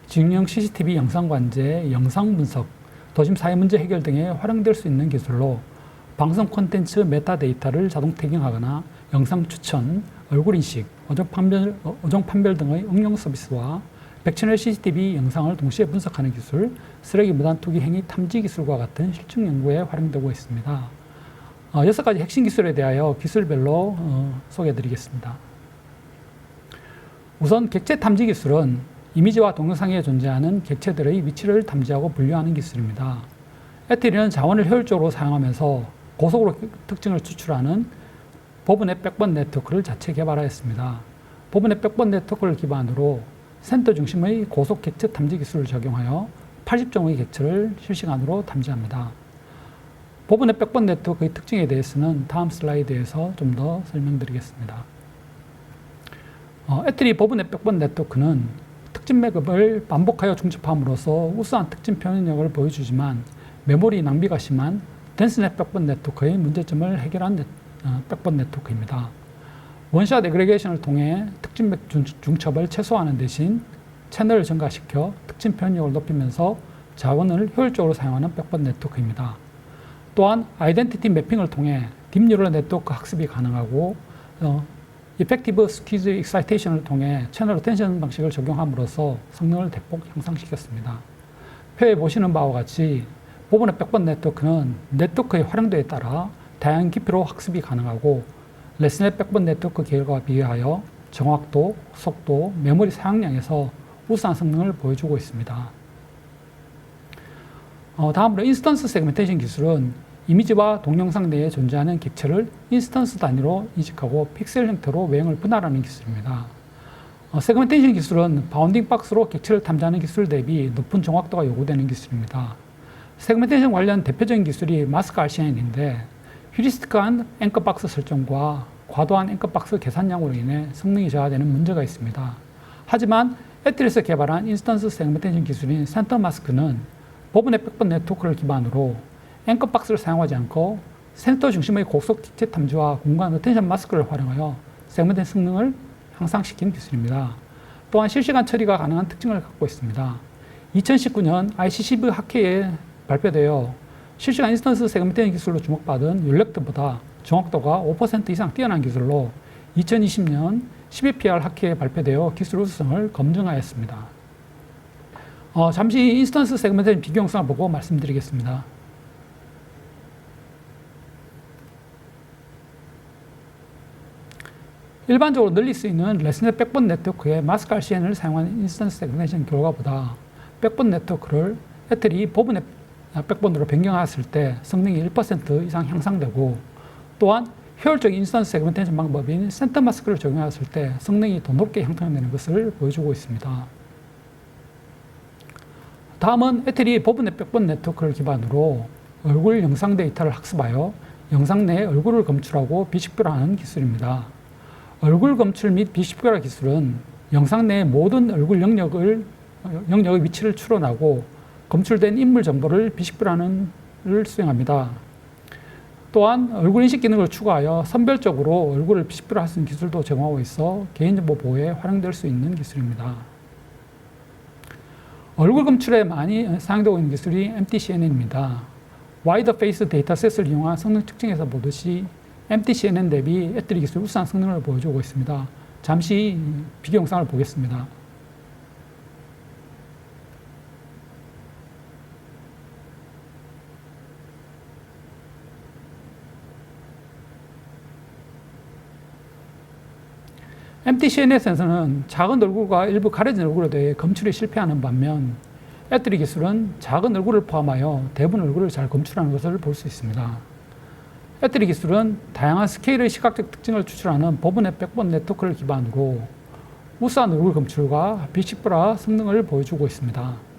직영 CCTV 영상 관제, 영상 분석, 도심 사회 문제 해결 등에 활용될 수 있는 기술로 방송 콘텐츠 메타데이터를 자동 태깅하거나 영상 추천, 얼굴 인식, 어종 판별 등의 응용 서비스와 100채널 CCTV 영상을 동시에 분석하는 기술, 쓰레기 무단 투기 행위 탐지 기술과 같은 실증 연구에 활용되고 있습니다. 6가지 핵심 기술에 대하여 기술별로 소개해드리겠습니다. 우선 객체 탐지 기술은 이미지와 동영상에 존재하는 객체들의 위치를 탐지하고 분류하는 기술입니다. 에트리는 자원을 효율적으로 사용하면서 고속으로 특징을 추출하는 보브넷 백본 네트워크를 자체 개발하였습니다. 보브넷 백본 네트워크를 기반으로 센터 중심의 고속 객체 탐지 기술을 적용하여 80종의 객체를 실시간으로 탐지합니다. 보브넷 백본 네트워크의 특징에 대해서는 다음 슬라이드에서 좀 더 설명드리겠습니다. 에트리 보브넷 백본 네트워크는 특징 맥업을 반복하여 중첩함으로써 우수한 특징 표현력을 보여주지만 메모리 낭비가 심한 덴스넷 백본 네트워크의 문제점을 해결한 백본 네트워크입니다. 원샷 에그리게이션을 통해 특징 맥 중첩을 최소화하는 대신 채널을 증가시켜 특징 표현력을 높이면서 자원을 효율적으로 사용하는 백본 네트워크입니다. 또한 아이덴티티 매핑을 통해 딥뉴럴 네트워크 학습이 가능하고 이펙티브 스퀴즈 익사이테이션을 통해 채널 어텐션 방식을 적용함으로써 성능을 대폭 향상시켰습니다. 표에 보시는 바와 같이 보브넷 백본 네트워크는 네트워크의 활용도에 따라 다양한 깊이로 학습이 가능하고 레스넷 백본 네트워크 계열과 비교하여 정확도, 속도, 메모리 사용량에서 우수한 성능을 보여주고 있습니다. 다음으로 인스턴스 세그멘테이션 기술은 이미지와 동영상 내에 존재하는 객체를 인스턴스 단위로 인식하고 픽셀 형태로 외형을 분할하는 기술입니다. 세그멘테이션 기술은 바운딩 박스로 객체를 탐지하는 기술 대비 높은 정확도가 요구되는 기술입니다. 세그멘테이션 관련 대표적인 기술이 마스크 RCN인데 휴리스틱한 앵커박스 설정과 과도한 앵커박스 계산량으로 인해 성능이 저하되는 문제가 있습니다. 하지만 에트리에서 개발한 인스턴스 세그멘테이션 기술인 센터 마스크는 보브넷 백본 네트워크를 기반으로 앵커박스를 사용하지 않고 센터 중심의 고속 객체 탐지와 공간 어텐션 마스크를 활용하여 세그멘테이션 성능을 향상시킨 기술입니다. 또한 실시간 처리가 가능한 특징을 갖고 있습니다. 2019년 ICCV 학회에 발표되어 실시간 인스턴스 세그멘테이션 기술로 주목받은 율렉트보다 정확도가 5% 이상 뛰어난 기술로 2020년 12PR 학회에 발표되어 기술 우수성을 검증하였습니다. 잠시 인스턴스 세그멘테이션 비교 영상을 보고 말씀드리겠습니다. 일반적으로 널리 쓰이는 레스넷 백본 네트워크의 마스크 RCN을 사용한 인스턴스 세그멘테이션 결과보다 백본 네트워크를 애틀이 보브넷 백본으로 변경했을 때 성능이 1% 이상 향상되고, 또한 효율적인 인스턴스 세그멘테이션 방법인 센터 마스크를 적용했을 때 성능이 더 높게 향상되는 것을 보여주고 있습니다. 다음은 애틀이 보브넷 백본 네트워크를 기반으로 얼굴 영상 데이터를 학습하여 영상 내에 얼굴을 검출하고 비식별화하는 기술입니다. 얼굴 검출 및 비식별화 기술은 영상 내의 모든 얼굴 영역의 위치를 추론하고 검출된 인물 정보를 비식별화하는 를 수행합니다. 또한 얼굴 인식 기능을 추가하여 선별적으로 얼굴을 비식별화할 수 있는 기술도 제공하고 있어 개인정보 보호에 활용될 수 있는 기술입니다. 얼굴 검출에 많이 사용되고 있는 기술이 MTCNN입니다. 와이드 페이스 데이터셋을 이용한 성능 측정에서 보듯이 MTCNN 대비 애틀이 기술 우수한 성능을 보여주고 있습니다. 잠시 비교 영상을 보겠습니다. MTCNN 센서는 작은 얼굴과 일부 가려진 얼굴에 대해 검출이 실패하는 반면, 애틀이 기술은 작은 얼굴을 포함하여 대부분 얼굴을 잘 검출하는 것을 볼 수 있습니다. 애틀이 기술은 다양한 스케일의 시각적 특징을 추출하는 보브넷 백본 네트워크를 기반으로 우수한 얼굴 검출과 비식별화 성능을 보여주고 있습니다.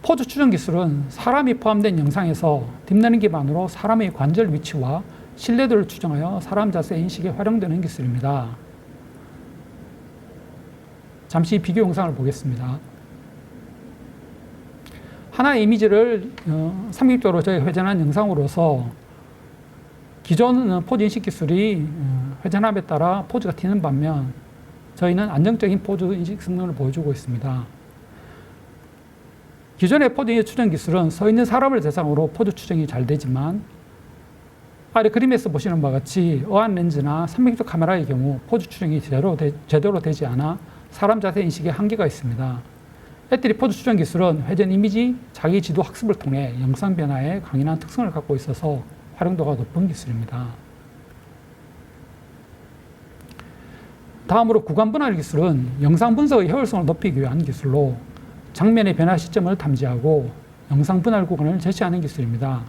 포즈 추정 기술은 사람이 포함된 영상에서 딥러닝 기반으로 사람의 관절 위치와 신뢰도를 추정하여 사람 자세 인식에 활용되는 기술입니다. 잠시 비교 영상을 보겠습니다. 하나의 이미지를 상립적으로 회전한 영상으로서 기존 포즈 인식 기술이 회전함에 따라 포즈가 튀는 반면, 저희는 안정적인 포즈 인식 성능을 보여주고 있습니다. 기존의 포즈 추정 기술은 서 있는 사람을 대상으로 포즈 추정이 잘 되지만, 아래 그림에서 보시는 바와 같이 어안 렌즈나 300도 카메라의 경우 포즈 추정이 제대로 되지 않아 사람 자세 인식에 한계가 있습니다. 애틀이 포즈 추정 기술은 회전 이미지 자기 지도 학습을 통해 영상 변화에 강인한 특성을 갖고 있어서 활용도가 높은 기술입니다. 다음으로 구간 분할 기술은 영상 분석의 효율성을 높이기 위한 기술로 장면의 변화 시점을 탐지하고 영상 분할 구간을 제시하는 기술입니다.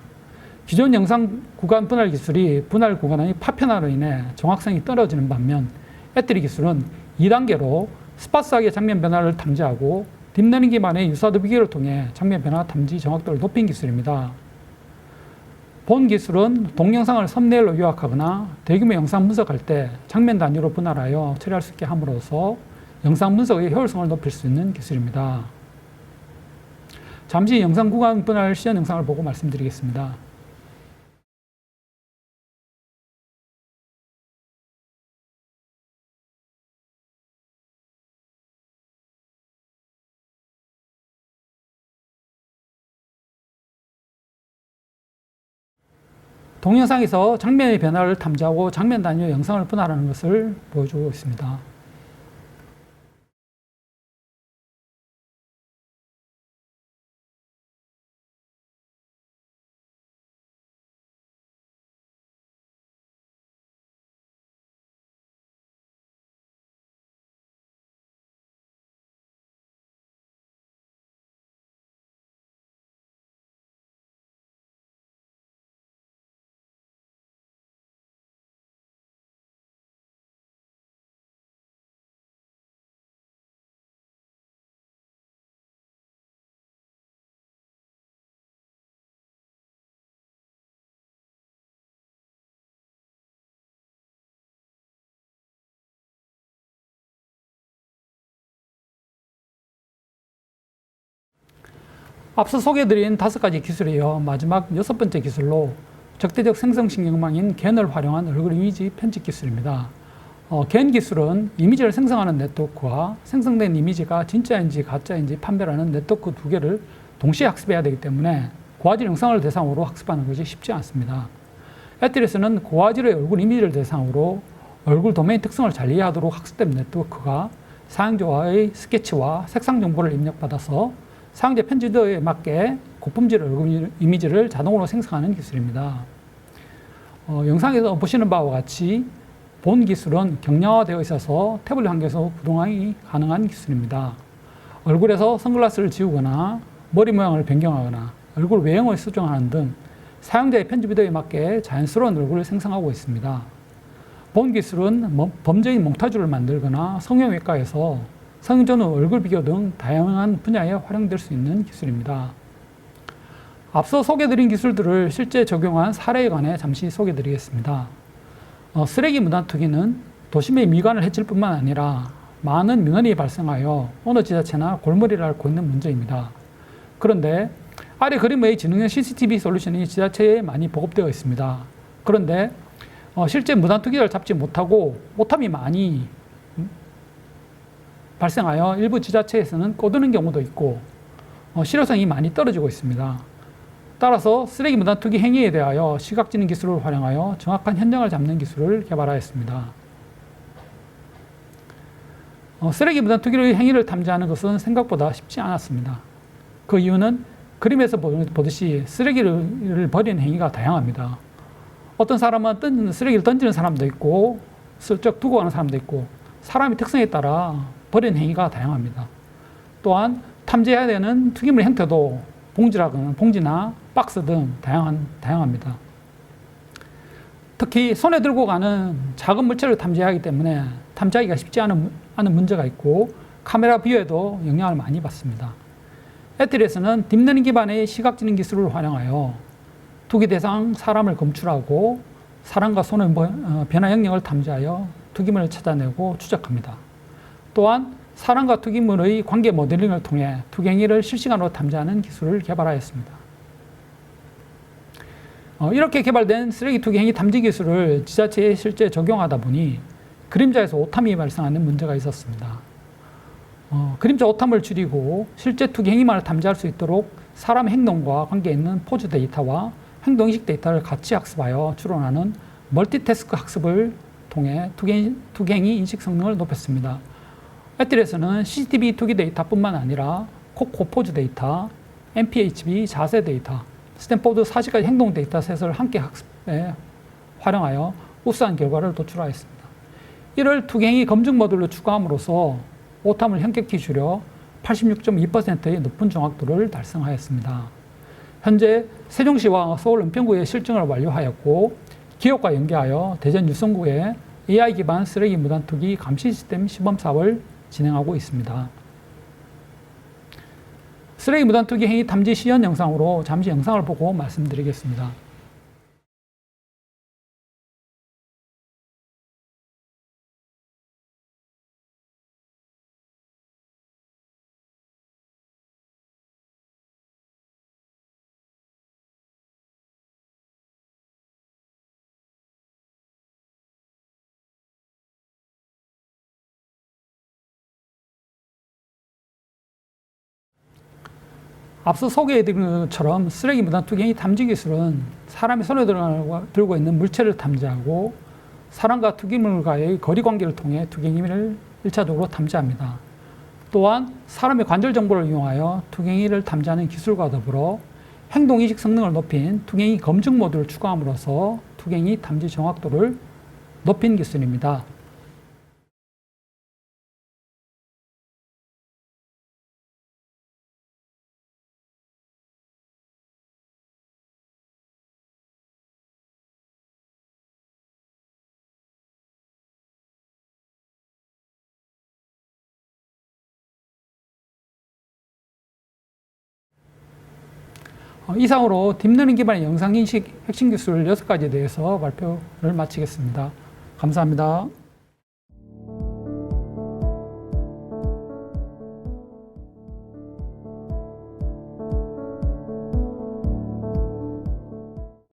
기존 영상 구간 분할 기술이 분할 구간의 파편화로 인해 정확성이 떨어지는 반면, 애틀이 기술은 2단계로 스파스하게 장면 변화를 탐지하고 딥러닝 기반의 유사도 비교를 통해 장면 변화 탐지 정확도를 높인 기술입니다. 본 기술은 동영상을 썸네일로 요약하거나 대규모 영상 분석할 때 장면 단위로 분할하여 처리할 수 있게 함으로써 영상 분석의 효율성을 높일 수 있는 기술입니다. 잠시 영상 구간 분할 시연 영상을 보고 말씀드리겠습니다. 동영상에서 장면의 변화를 탐지하고 장면 단위의 영상을 분할하는 것을 보여주고 있습니다. 앞서 소개해드린 5가지 기술에 이어 마지막 6번째 기술로 적대적 생성신경망인 겐을 활용한 얼굴 이미지 편집 기술입니다. 겐 기술은 이미지를 생성하는 네트워크와 생성된 이미지가 진짜인지 가짜인지 판별하는 네트워크 2개를 동시에 학습해야 되기 때문에 고화질 영상을 대상으로 학습하는 것이 쉽지 않습니다. 애틀에서는 고화질의 얼굴 이미지를 대상으로 얼굴 도메인 특성을 잘 이해하도록 학습된 네트워크가 사용자와의 스케치와 색상 정보를 입력받아서 사용자 편집도에 맞게 고품질 얼굴 이미지를 자동으로 생성하는 기술입니다. 영상에서 보시는 바와 같이 본 기술은 경량화되어 있어서 태블릿 환경에서 구동이 가능한 기술입니다. 얼굴에서 선글라스를 지우거나 머리 모양을 변경하거나 얼굴 외형을 수정하는 등 사용자의 편집 의도에 맞게 자연스러운 얼굴을 생성하고 있습니다. 본 기술은 범죄인 몽타주를 만들거나 성형외과에서 성전 후 얼굴 비교 등 다양한 분야에 활용될 수 있는 기술입니다. 앞서 소개드린 기술들을 실제 적용한 사례에 관해 잠시 소개드리겠습니다. 쓰레기 무단 투기는 도심의 미관을 해칠 뿐만 아니라 많은 민원이 발생하여 어느 지자체나 골머리를 앓고 있는 문제입니다. 그런데 아래 그림의 지능형 CCTV 솔루션이 지자체에 많이 보급되어 있습니다. 그런데 실제 무단 투기를 잡지 못하고 오탐이 많이 발생하여 일부 지자체에서는 꺼두는 경우도 있고 실효성이 많이 떨어지고 있습니다. 따라서 쓰레기 무단 투기 행위에 대하여 시각지능 기술을 활용하여 정확한 현장을 잡는 기술을 개발하였습니다. 쓰레기 무단 투기의 행위를 탐지하는 것은 생각보다 쉽지 않았습니다. 그 이유는 그림에서 보듯이 쓰레기를 버리는 행위가 다양합니다. 어떤 사람은 쓰레기를 던지는 사람도 있고 슬쩍 두고 가는 사람도 있고 사람의 특성에 따라 버리는 행위가 다양합니다. 또한 탐지해야 되는 투기물의 형태도 봉지나 박스 등 다양합니다. 특히 손에 들고 가는 작은 물체를 탐지하기 때문에 탐지하기가 쉽지 않은 문제가 있고 카메라 비유에도 영향을 많이 받습니다. 에트리에서는 딥러닝 기반의 시각지능 기술을 활용하여 투기 대상 사람을 검출하고 사람과 손의 변화 영역을 탐지하여 투기물을 찾아내고 추적합니다. 또한 사람과 투기물의 관계 모델링을 통해 투기 행위를 실시간으로 탐지하는 기술을 개발하였습니다. 이렇게 개발된 쓰레기 투기 행위 탐지 기술을 지자체에 실제 적용하다 보니 그림자에서 오탐이 발생하는 문제가 있었습니다. 그림자 오탐을 줄이고 실제 투기 행위만을 탐지할 수 있도록 사람 행동과 관계 있는 포즈 데이터와 행동인식 데이터를 같이 학습하여 추론하는 멀티태스크 학습을 통해 투기 행위 인식 성능을 높였습니다. 에트리에서는 CCTV 투기 데이터뿐만 아니라 코코 포즈 데이터, MPHB 자세 데이터, 스탠포드 4시까지 행동 데이터셋을 함께 학습에 활용하여 우수한 결과를 도출하였습니다. 이를 투기 행위 검증 모듈로 추가함으로써 오탐을 현격히 줄여 86.2%의 높은 정확도를 달성하였습니다. 현재 세종시와 서울 은평구에 실증을 완료하였고 기업과 연계하여 대전 유성구에 AI 기반 쓰레기 무단 투기 감시 시스템 시범 사업을 진행하고 있습니다. 쓰레기 무단 투기 행위 탐지 시연 영상으로 잠시 영상을 보고 말씀드리겠습니다. 앞서 소개해드린 것처럼 쓰레기 무단 투기 행위 탐지 기술은 사람이 손에 들고 있는 물체를 탐지하고 사람과 투기물과의 거리 관계를 통해 투기 행위를 1차적으로 탐지합니다. 또한 사람의 관절 정보를 이용하여 투기 행위를 탐지하는 기술과 더불어 행동인식 성능을 높인 투기 행위 검증 모듈을 추가함으로써 투기 행위 탐지 정확도를 높인 기술입니다. 이상으로 딥러닝 기반의 영상인식 핵심 기술 6가지에 대해서 발표를 마치겠습니다. 감사합니다.